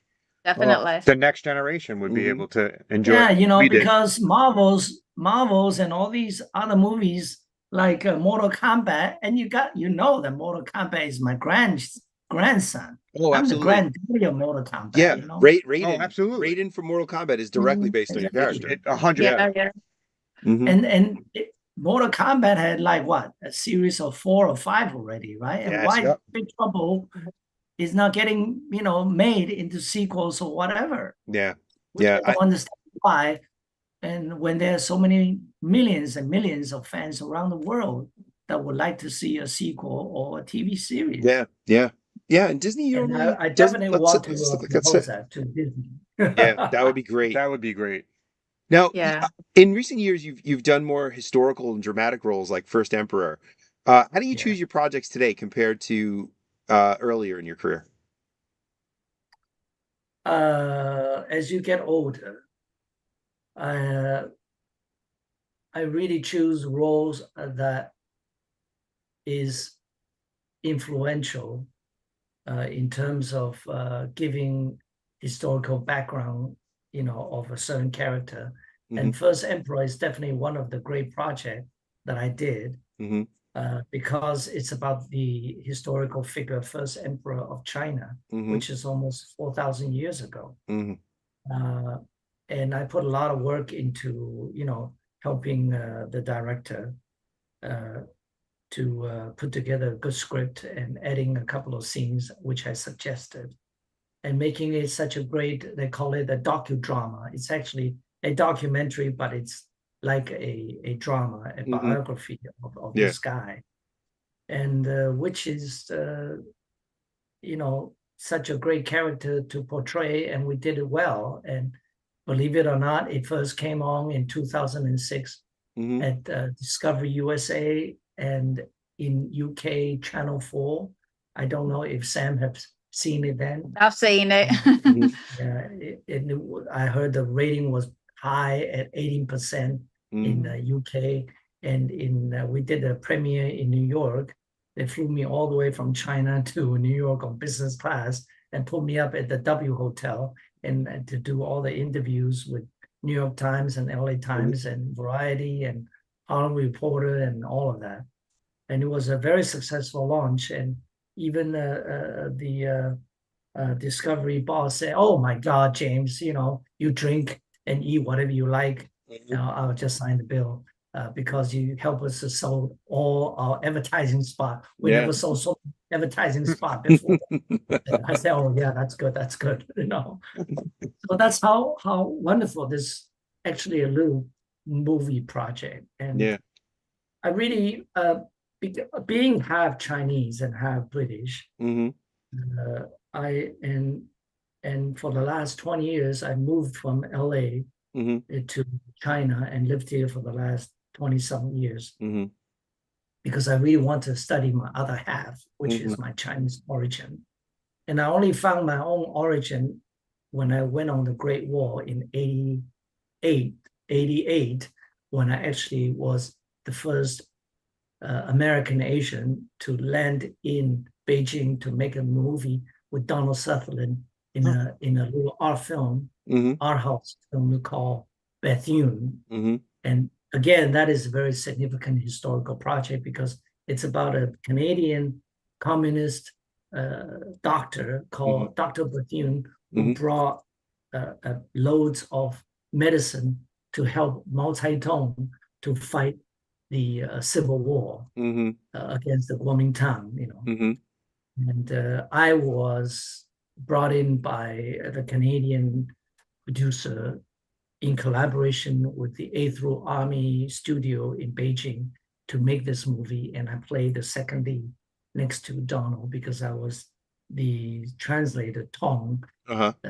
Definitely. Well, the next generation would be able to enjoy. Yeah, We did. because Marvels and all these other movies like Mortal Kombat, and that Mortal Kombat is my grandson. Oh, I'm the absolutely. granddaddy of Mortal Kombat. Yeah, Raiden. Oh, absolutely. Raiden from Mortal Kombat is directly based on your character. 100. Yeah. Mhm. And Mortal Kombat had a series of 4 or 5 already, right? And Yes, why yep. Big Trouble is not getting made into sequels or whatever? Yeah, Which yeah. I don't understand why. And when there are so many millions and millions of fans around the world that would like to see a sequel or a TV series. Yeah. And Disney And normally I doesn't. definitely want to That's propose it. that to Disney. Yeah, that would be great. That would be great. Now, Yeah. in recent years, you've done more historical and dramatic roles like First Emperor. How do you Yeah. choose your projects today compared to earlier in your career? As you get older, I really choose roles that is influential in terms of giving historical background, of a certain character. Mhm. And First Emperor is definitely one of the great projects that I did Mm-hmm. because it's about the historical figure, First Emperor of China, Mm-hmm. which is almost 4,000 years ago. Mm-hmm. And I put a lot of work into, helping the director to put together a good script and adding a couple of scenes which I suggested, and making it such a great, they call it a docudrama. It's actually a documentary, but it's like a drama, a biography of this guy. And which is, such a great character to portray, and we did it well. And believe it or not, it first came on in 2006 Mm-hmm. at Discovery USA and in UK Channel 4. I don't know if Sam has seen it then. I've seen it. Yeah, I heard the rating was high at 18% in the UK. And we did a premiere in New York. They flew me all the way from China to New York on business class and put me up at the W Hotel and to do all the interviews with New York Times and LA Times and Variety and Harlem Reporter and all of that. And it was a very successful launch. And even the Discovery boss said, "Oh my God, James, you drink and eat whatever you like. I'll just sign the bill because you help us to sell all our advertising spot. We never sold so many advertising spot before." I said, "Oh yeah, that's good. That's good." So that's how wonderful this actually a little movie project. And I really being half Chinese and half British. And for the last 20 years, I moved from LA to China and lived here for the last 20-something years because I really want to study my other half, which is my Chinese origin. And I only found my own origin when I went on the Great Wall in 88, when I actually was the first American Asian to land in Beijing to make a movie with Donald Sutherland in a little art film, art house film called Bethune. And again, that is a very significant historical project because it's about a Canadian communist doctor called Dr. Bethune who brought loads of medicine to help Mao Zedong to fight the Civil War against the Kuomintang, And I was brought in by the Canadian producer in collaboration with the 8th Route Army Studio in Beijing to make this movie. And I played the second lead next to Donald because I was the translator Tong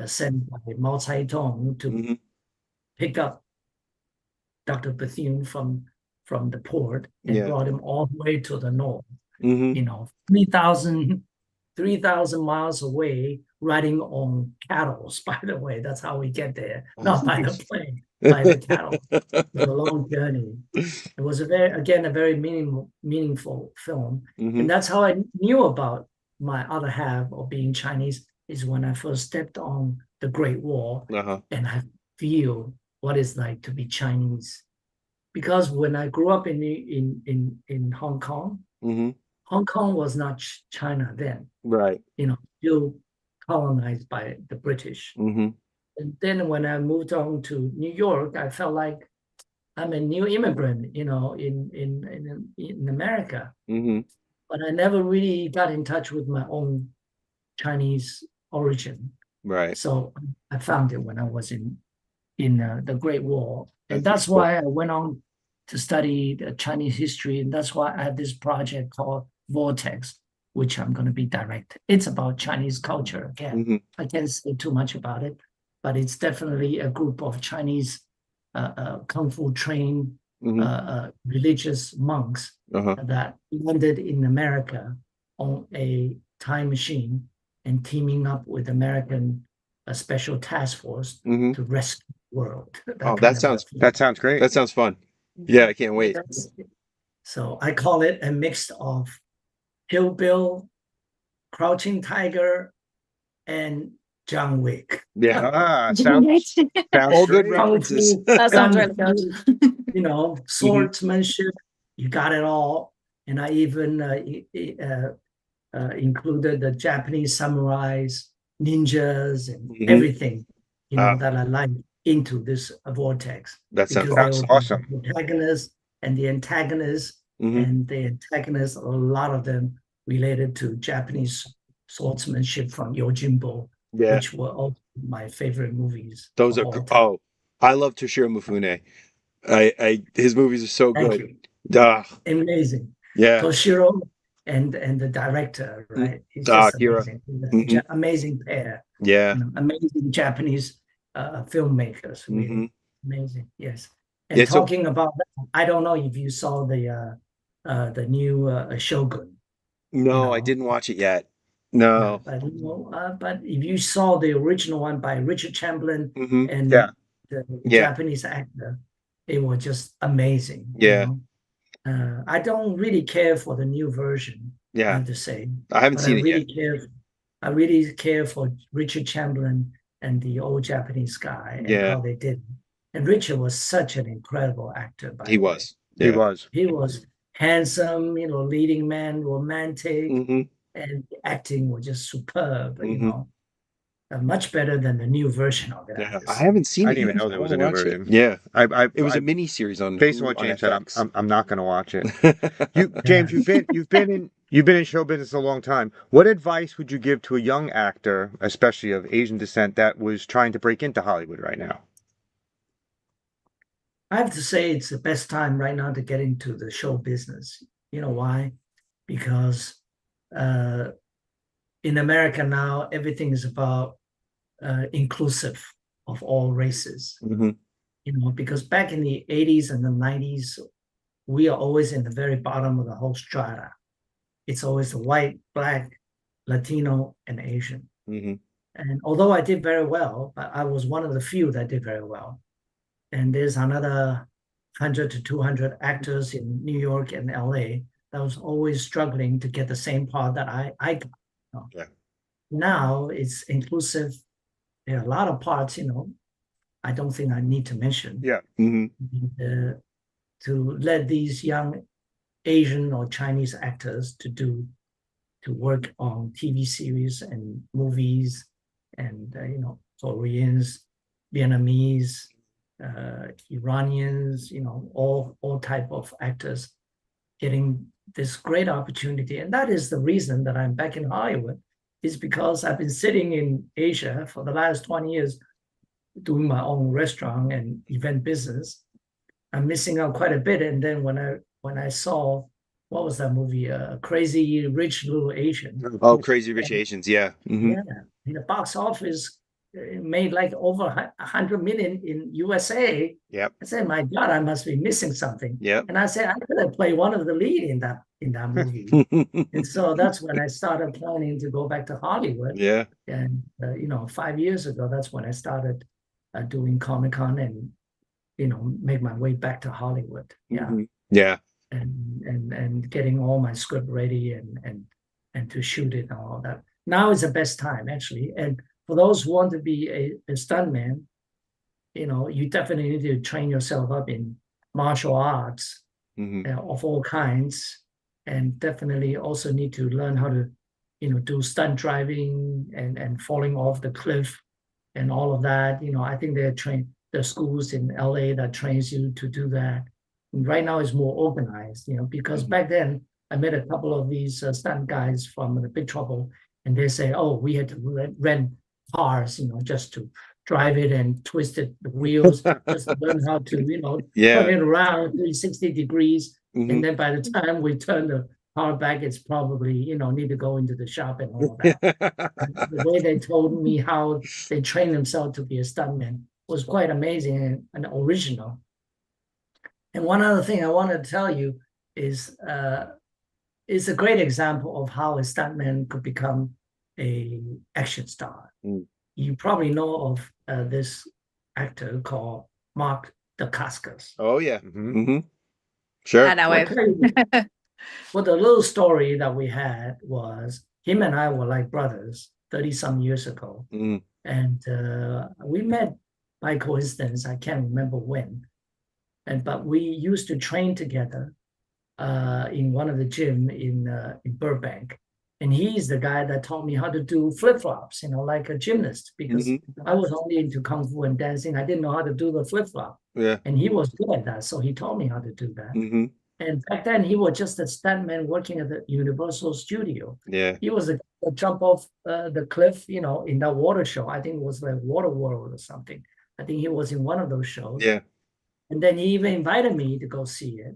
sent by Mao Zedong to pick up Dr. Bethune from the port and brought him all the way to the north. 3,000 miles away, riding on cattle. By the way, that's how we get there. Not by the plane, by the cattle. It was a long journey. It was a very meaningful film, and that's how I knew about my other half of being Chinese. Is when I first stepped on the Great Wall, and I feel what it's like to be Chinese. Because when I grew up in Hong Kong, Hong Kong was not China then, right? Still colonized by the British. And then when I moved on to New York, I felt like I'm a new immigrant, in America. But I never really got in touch with my own Chinese origin. Right. So I found it when I was in the Great Wall, and that's why I went on to study the Chinese history, and that's why I had this project called Vortex, which I'm going to be directing. It's about Chinese culture again. I can't say too much about it, but it's definitely a group of Chinese kung fu trained religious monks that landed in America on a time machine and teaming up with American special task force to rescue the world. That sounds great. That sounds fun. Yeah, I can't wait. So I call it a mix of Kill Bill, Crouching Tiger, and John Wick. Yeah. Sounds all good references. That sounds really good. Swordsmanship, you got it all. And I even included the Japanese samurais, ninjas, and everything, that I like into this vortex. That sounds awesome. The protagonist and the antagonist, and the antagonists, a lot of them related to Japanese swordsmanship from Yojimbo, which were all my favorite movies. Those are I love Toshiro Mifune. His movies are so good. Amazing. Yeah. Toshiro and the director, right? He's just amazing. Amazing pair. Yeah. Amazing Japanese filmmakers. Really. Amazing. Yes. And talking about that, I don't know if you saw the new Shogun. No, I didn't watch it yet. No. But if you saw the original one by Richard Chamberlain and the Japanese actor, it was just amazing. I don't really care for the new version. I have to say. I haven't seen it yet. I really care for Richard Chamberlain and the old Japanese guy and how they did. And Richard was such an incredible actor. He was. He was handsome, leading man, romantic, and the acting was just superb. Much better than the new version of it. I haven't seen it. I didn't even know there was a new version. Yeah, it was a mini series on. Based on what James said, I'm not going to watch it. James, you've been in show business a long time. What advice would you give to a young actor, especially of Asian descent, that was trying to break into Hollywood right now? I have to say it's the best time right now to get into the show business. You know why? Because in America now, everything is about inclusive of all races. Because back in the 80s and the 90s, we are always in the very bottom of the whole strata. It's always the white, black, Latino, and Asian. And although I did very well, but I was one of the few that did very well. And there's another 100 to 200 actors in New York and LA that was always struggling to get the same part that I got. Now it's inclusive. There are a lot of parts, I don't think I need to mention. To let these young Asian or Chinese actors to work on TV series and movies, and Koreans, Vietnamese, Iranians, all type of actors getting this great opportunity. And that is the reason that I'm back in Hollywood, is because I've been sitting in Asia for the last 20 years doing my own restaurant and event business. I'm missing out quite a bit. And then when I saw what was that movie? Crazy Rich Little Asian. Oh, Crazy Rich Asians. Yeah. Mm-hmm. Yeah, in the box office, it made like over 100 million in USA. Yep. I said, my God, I must be missing something. Yep. And I said, I could have played one of the lead in that movie. And so that's when I started planning to go back to Hollywood. Yeah. And 5 years ago, that's when I started doing Comic-Con and make my way back to Hollywood. Yeah. Mm-hmm. Yeah. And getting all my script ready and to shoot it and all that. Now is the best time, actually. And for those who want to be a stuntman, you definitely need to train yourself up in martial arts of all kinds, and definitely also need to learn how to, do stunt driving and falling off the cliff and all of that. I think the schools in LA that trains you to do that. And right now it's more organized, because back then I met a couple of these stunt guys from the Big Trouble, and they say, oh, we had to rent cars, just to drive it and twist it, the wheels, just to learn how to, turn it around 360 degrees. And then by the time we turn the car back, it's probably, need to go into the shop and all that. The way they told me how they train themselves to be a stuntman was quite amazing and original. And one other thing I want to tell you is it's a great example of how a stuntman could become a action star. You probably know of this actor called Mark Dacascos. Oh yeah. Mm-hmm. Sure. I know him. Well, the little story that we had was him and I were like brothers 30-some years ago. And we met by coincidence. I can't remember when. But we used to train together in one of the gym in Burbank. And he's the guy that taught me how to do flip-flops, like a gymnast, because I was only into Kung Fu and dancing. I didn't know how to do the flip-flop. Yeah. And he was good at that, so he taught me how to do that. And back then, he was just a stuntman working at the Universal Studio. Yeah. He was a jump off the cliff, in that water show. I think it was like Water World or something. I think he was in one of those shows. Yeah. And then he even invited me to go see it.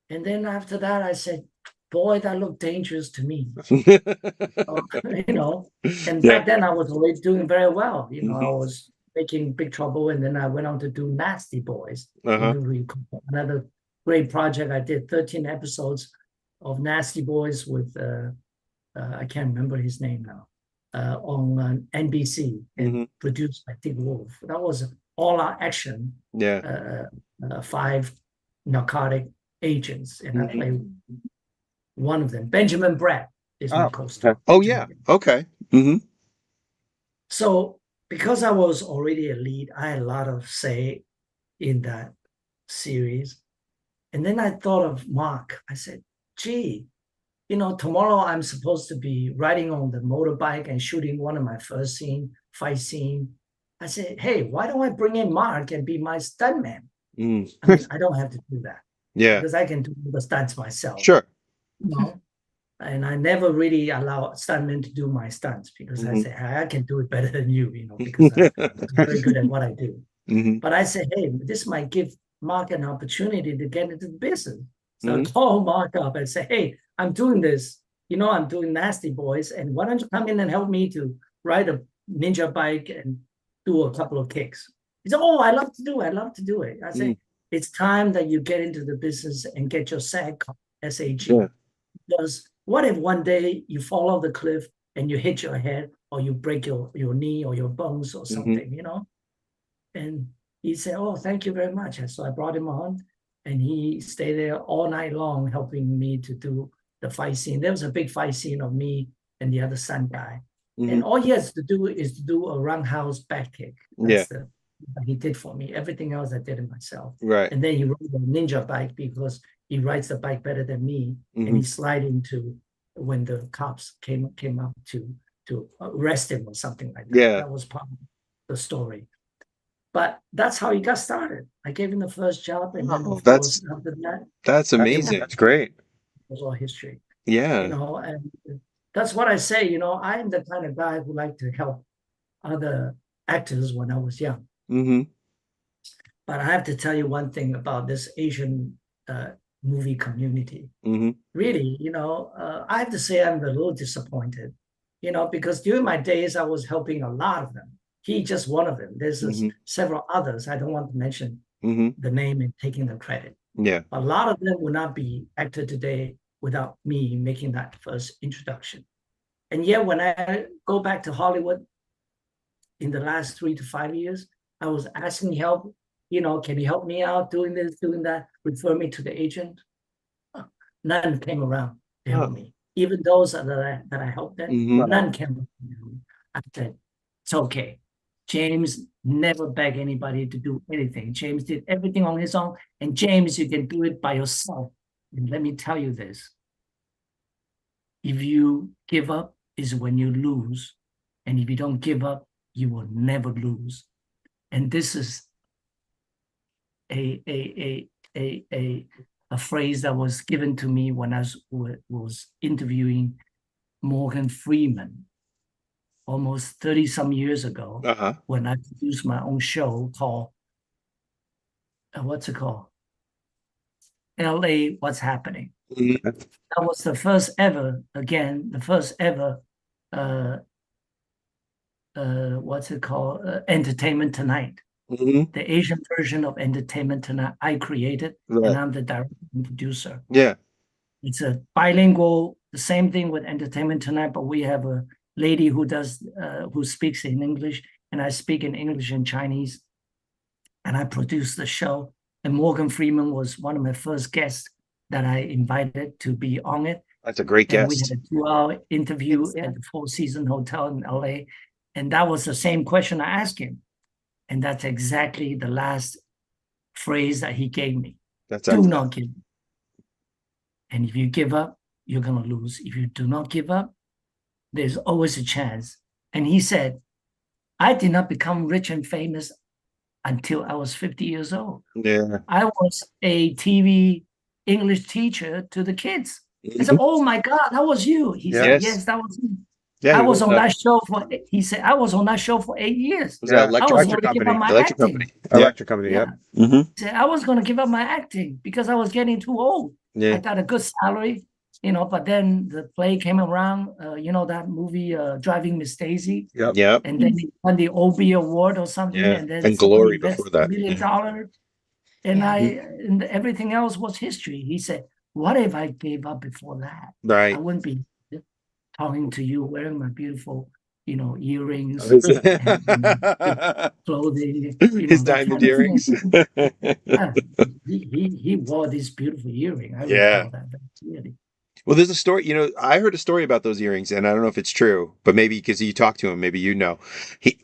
And then after that, I said, boy, that looked dangerous to me. And back then I was already doing very well. I was making Big Trouble, and then I went on to do Nasty Boys. Another great project. I did 13 episodes of Nasty Boys with, I can't remember his name now, on NBC, and produced by Dick Wolf. That was all our action. Yeah. 5 narcotic agents, and I played one of them. Benjamin Bratt is my co-star. Oh yeah. Okay. So because I was already a lead, I had a lot of say in that series. And then I thought of Mark. I said, gee, tomorrow I'm supposed to be riding on the motorbike and shooting one of my first fight scene. I said, hey, why don't I bring in Mark and be my stuntman? I mean, I don't have to do that. Yeah. Because I can do the stunts myself. Sure. And I never really allow stuntmen to do my stunts, because I say, hey, I can do it better than you, because I'm very good at what I do. But I say, hey, this might give Mark an opportunity to get into the business. So I call Mark up and say, hey, I'm doing this. I'm doing Nasty Boys, and why don't you come in and help me to ride a ninja bike and do a couple of kicks? He said, oh, I love to do it. I say, it's time that you get into the business and get your SAG card, SAG. Yeah. Because what if one day you fall off the cliff and you hit your head, or you break your knee or your bones or something, And he said, oh, thank you very much. And so I brought him on, and he stayed there all night long helping me to do the fight scene. There was a big fight scene of me and the other stunt guy. And all he has to do is to do a roundhouse back kick. That's he did for me. Everything else I did it myself. Right. And then he rode a ninja bike, because he rides the bike better than me. And he slid into when the cops came up to arrest him or something like that. That was part of the story. But that's how he got started. I gave him the first job, and then of course, after that's amazing. That's great. It was all history. Yeah. And that's what I say. I am the kind of guy who like to help other actors when I was young. But I have to tell you one thing about this Asian movie community. Mm-hmm. Really, I have to say I'm a little disappointed, because during my days I was helping a lot of them. He just one of them. There's Mm-hmm. several others. I don't want to mention Mm-hmm. the name and taking the credit. Yeah. A lot of them would not be active today without me making that first introduction. And yet, when I go back to Hollywood in the last 3 to 5 years, I was asking help. Can you help me out doing this, doing that? Refer me to the agent. None came around to help me. Even those that I helped them, Mm-hmm. none came around. I said, it's okay. James never begged anybody to do anything. James did everything on his own. And James, you can do it by yourself. And let me tell you this. If you give up is when you lose. And if you don't give up, you will never lose. And this is a phrase that was given to me when I was interviewing Morgan Freeman almost 30 some years ago, when I produced my own show called, what's it called? LA, What's Happening? Mm-hmm. That was the first ever, what's it called? Entertainment Tonight. Mm-hmm. The Asian version of Entertainment Tonight I created, and I'm the director and producer. Yeah. It's a bilingual, the same thing with Entertainment Tonight, but we have a lady who speaks in English, and I speak in English and Chinese, and I produce the show. And Morgan Freeman was one of my first guests that I invited to be on it. That's a great guest. And we had a 2-hour interview at the Four Seasons Hotel in LA. And that was the same question I asked him. And that's exactly the last phrase that he gave me. Do not give up. And if you give up, you're going to lose. If you do not give up, there's always a chance. And he said, I did not become rich and famous until I was 50 years old. Yeah. I was a TV English teacher to the kids. I said, oh my God, that was you. He said, yes, that was me. Yeah, I was on that show he said, I was on that show for 8 years. Was that electric company? Electric company. Electric company, yeah. Mm-hmm. He said, I was going to give up my acting because I was getting too old. Yeah. I got a good salary, but then the play came around, that movie, Driving Miss Daisy. Yep. And then he won the Obie Award or something. Yeah. And then and Glory before that. $1 million. And and everything else was history. He said, what if I gave up before that? Right. I wouldn't be talking to you wearing my beautiful, earrings, and clothing. His diamond earrings. He wore this beautiful earring. I recall that clearly. Well, there's a story, I heard a story about those earrings, and I don't know if it's true, but maybe because you talked to him, maybe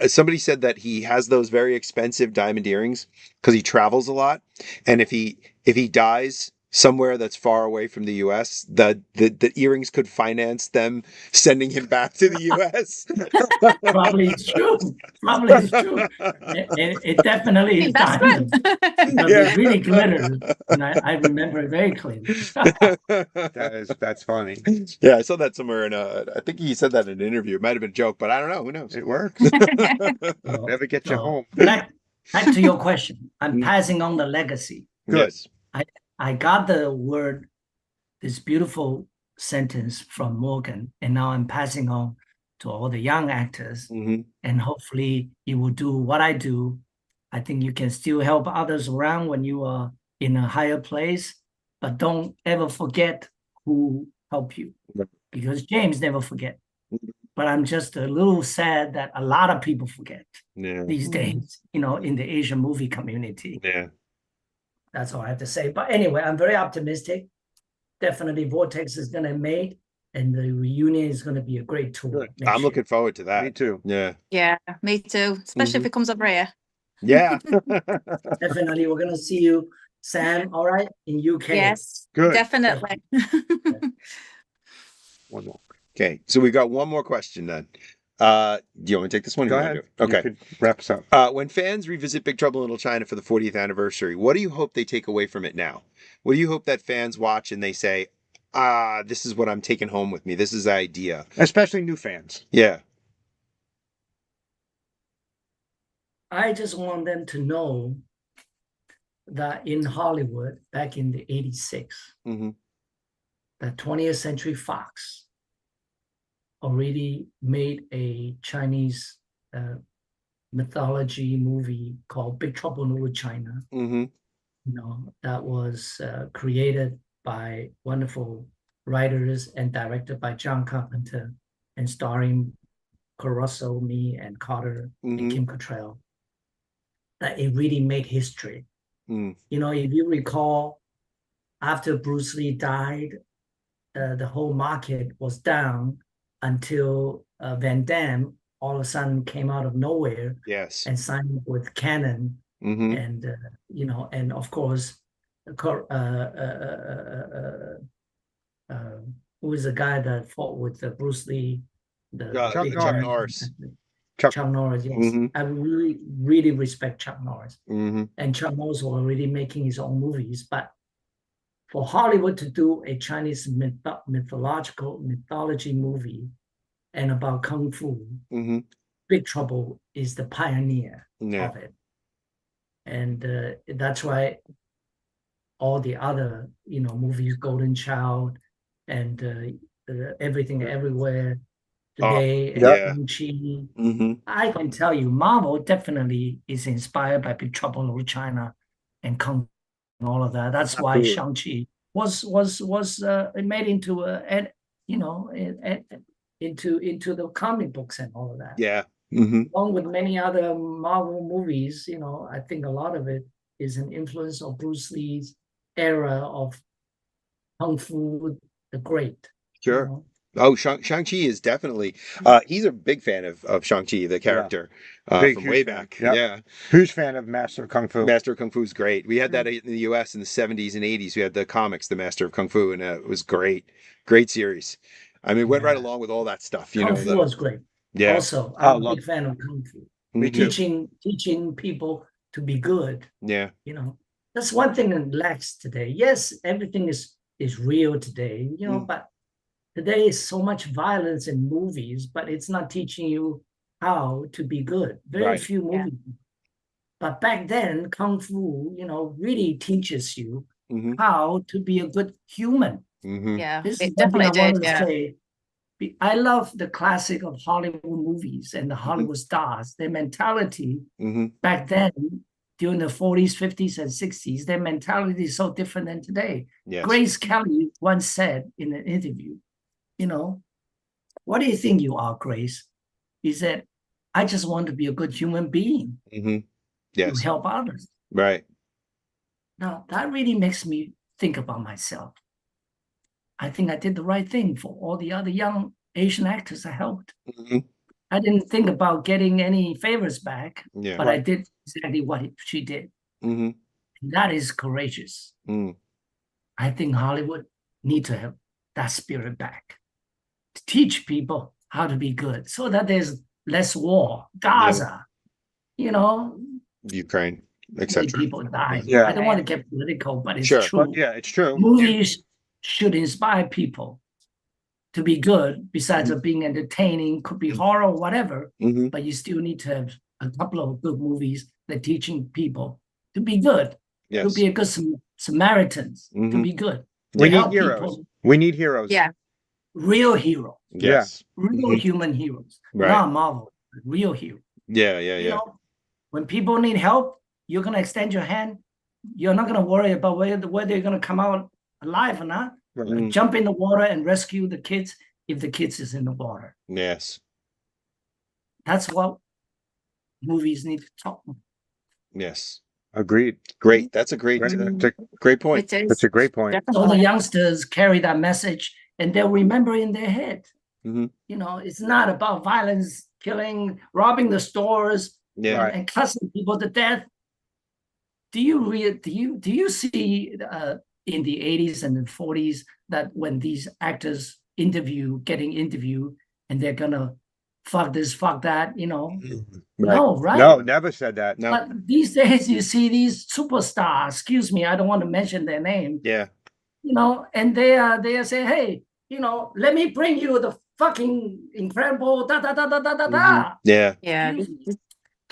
somebody said that he has those very expensive diamond earrings because he travels a lot, and if he dies somewhere that's far away from the U.S., the earrings could finance them sending him back to the U.S. Probably it's true. It definitely is diamond. It really glittered, and I remember it very clearly. That's funny. Yeah, I saw that somewhere I think he said that in an interview. It might have been a joke, but I don't know. Who knows? It works. Never get you home. Back to your question. I'm passing on the legacy. Good. Yes. I got this beautiful sentence from Morgan, and now I'm passing on to all the young actors, and hopefully you will do what I do. I think you can still help others around when you are in a higher place, but don't ever forget who helped you, because James never forget. But I'm just a little sad that a lot of people forget these days, in the Asian movie community. Yeah. That's all I have to say. But anyway, I'm very optimistic. Definitely Vortex is going to make, and the reunion is going to be a great tour. I'm looking forward to that. Me too. Yeah. Yeah, me too. Especially if it comes over here. Yeah. Definitely. We're going to see you, Sam, all right, in UK. Yes, good. Definitely. One more. Okay, so we've got one more question then. Do you want me to take this one? Go ahead. Okay. You could wrap us up. When fans revisit Big Trouble in Little China for the 40th anniversary, what do you hope they take away from it now? What do you hope that fans watch and they say, this is what I'm taking home with me. This is the idea. Especially new fans. Yeah. I just want them to know that in Hollywood back in the 86, the 20th Century Fox already made a Chinese mythology movie called Big Trouble in Little China. That was created by wonderful writers and directed by John Carpenter and starring Caruso, me, and Carter and Kim Cattrall. That it really made history. If you recall, after Bruce Lee died, the whole market was down until Van Damme all of a sudden came out of nowhere and signed up with Canon. And, and of course, who was the guy that fought with Bruce Lee? Chuck Norris. Chuck Norris, yes. I really, really respect Chuck Norris. And Chuck Norris was already making his own movies. But for Hollywood to do a Chinese mythology movie and about Kung Fu, Big Trouble is the pioneer of it. And that's why all the other, movies, Golden Child and Everything Everywhere Today, and Shang-Chi. I can tell you, Marvel definitely is inspired by Big Trouble in Little China and Kung and all of that. That's why Shang-Chi was made into into the comic books and all of that. Along with many other Marvel movies, I think a lot of it is an influence of Bruce Lee's era of Kung Fu the Great. Oh, Shang-Chi is definitely, he's a big fan of Shang-Chi, the character, from way back. Huge fan of Master of Kung Fu. Master of Kung Fu is great. We had that in the US in the 70s and 80s. We had the comics, The Master of Kung Fu, and it was great. Great series. I mean, it went right along with all that stuff. Kung Fu was great. Also, I'm a big fan of Kung Fu. Teaching people to be good. That's one thing that lacks today. Yes, everything is real today, but today is so much violence in movies, but it's not teaching you how to be good. Very few movies. But back then, Kung Fu, really teaches you how to be a good human. This is definitely I wanted to say. I love the classic of Hollywood movies and the Hollywood stars. Their mentality back then, during the 40s, 50s, and 60s, their mentality is so different than today. Grace Kelly once said in an interview, what do you think you are, Grace? He said, I just want to be a good human being to help others. Now, that really makes me think about myself. I think I did the right thing for all the other young Asian actors I helped. I didn't think about getting any favors back, but I did exactly what she did. And that is courageous. I think Hollywood needs to have that spirit back. To teach people how to be good so that there's less war. Gaza, Ukraine, etc. People dying. I don't want to get political, but it's true. But it's true. Movies should inspire people to be good, besides of being entertaining, could be horror or whatever, but you still need to have a couple of good movies that teaching people to be good, to be a good Samaritans, to be good. We need heroes. We need heroes. Real heroes. Real human heroes. Not Marvel, real heroes. When people need help, you're going to extend your hand. You're not going to worry about whether you're going to come out alive or not. Jump in the water and rescue the kids if the kids is in the water. That's what movies need to talk about. Agreed. Great. That's a great point. That's a great point. So the youngsters carry that message and they'll remember in their head. It's not about violence, killing, robbing the stores, and cussing people to death. Do you see in the 80s and the 40s that when these actors getting interviewed and they're gonna fuck this, fuck that, No, right? No, never said that. No. But these days you see these superstars, excuse me, I don't want to mention their name. And they are saying, hey, let me bring you the fucking incredible da da da da da da da. Yeah.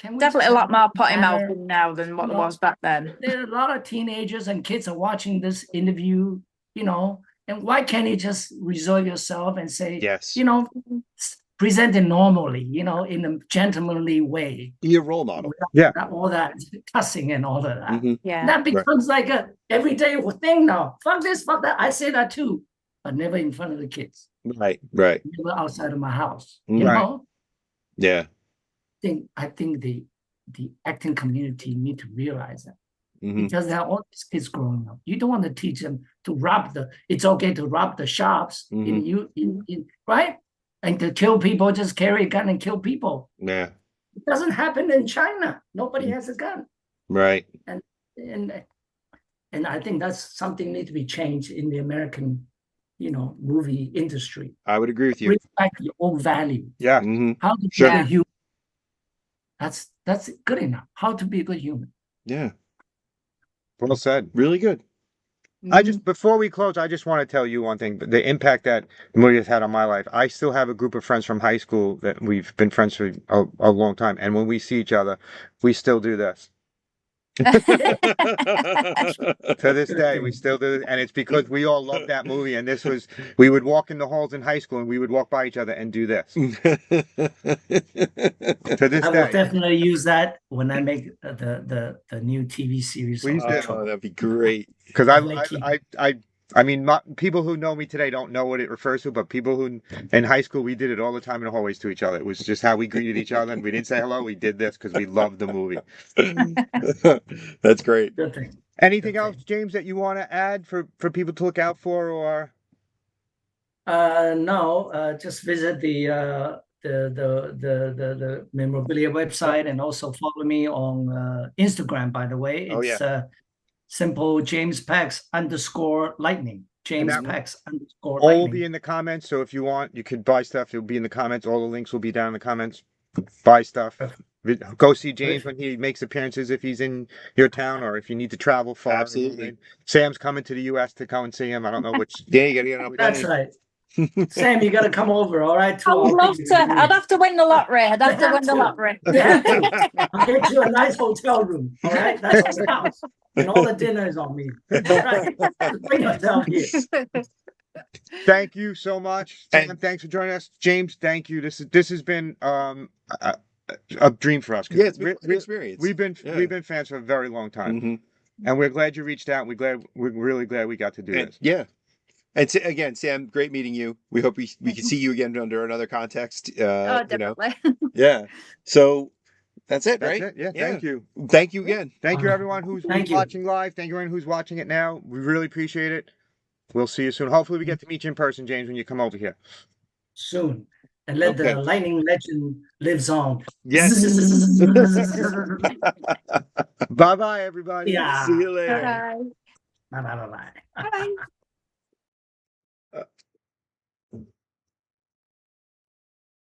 can we Definitely a just lot more potty manner- mouthing now than what there No. was back then. There are a lot of teenagers and kids are watching this interview, you know, and why can't you just reserve yourself and say, Yes. you know, present it normally, you know, in a gentlemanly way. Be a role model. Yeah. Not all that cussing and all of that. Mhm. Yeah. That becomes like a everyday thing now. Fuck this, fuck that. I say that too, but never in front of the kids. Right. Right. Never outside of my house. You Right. know, Yeah. I think the acting community need to realize that. Mhm. Because there are all these kids growing up. You don't want to teach them to rob it's okay to rob the shops in right? And to kill people, just carry a gun and kill people. Yeah. It doesn't happen in China. Nobody has a gun. Right. And I think that's something need to be changed in the American, you know, movie industry. I would agree with you. Respect your own value. Yeah. Mhm. How to be Sure. a human. That's good enough. How to be a good human. Yeah. Well said. Really good. I just, before we close, I just want to tell you one thing, the impact that the movie has had on my life. I still have a group of friends from high school that we've been friends for a long time. And when we see each other, we still do this. To this day, we still do it. And it's because we all love that movie. And we would walk in the halls in high school and we would walk by each other and do this. To this I will day. definitely use that when I make the new TV series. Please do. Oh, that'd be great. Because Making- I mean, people who know me today don't know what it refers to, but people who in high school, we did it all the time in the hallways to each other. It was just how we greeted each other, and we didn't say hello. We did this because we loved the movie. That's great. Good thing. Anything else, James, that you want to add for people to look out for, or? No, just visit the memorabilia website and also follow me on Instagram. By the way, Oh, it's simple James Paxs _lightning. James And Paxs _ All will lightning. be in the comments. So if you want, you could buy stuff. It'll be in the comments. All the links will be down in the comments. Buy stuff. Go see James when he makes appearances if he's in your town or if you need to travel far. Absolutely. Sam's coming to the U.S. to come and see him. I don't know which. Yeah, you gotta get on a That's plane. right. Sam, you got to come over, all right? I would love to. I'd have to win the lottery. I'd have to win the lottery. Yeah. I'll get you a nice hotel room, all right? That's on the house. And all the dinner is on me. All right? Bring yourself here. Thank you so much, Sam. And- Thanks for joining us, James. Thank you. This has been a dream for us. 'Cause Yeah, it's been a good experience. We've been fans for a very long time, Mhm. and we're glad you reached out. We're really glad we got to do this. Yeah. And again, Sam, great meeting you. We hope we can see you again under another context. Oh, definitely. Yeah. So that's it, That's right? it. Yeah. Thank you. Thank you again. Thank you, everyone who's Thank you. watching live. Thank you, everyone who's watching it now. We really appreciate it. We'll see you soon. Hopefully, we get to meet you in person, James, when you come over here. Soon. And let Okay. the lightning legend lives on. Yes. Bye bye, everybody. Yeah. See you later. Bye. Bye, bye, bye, bye. Bye.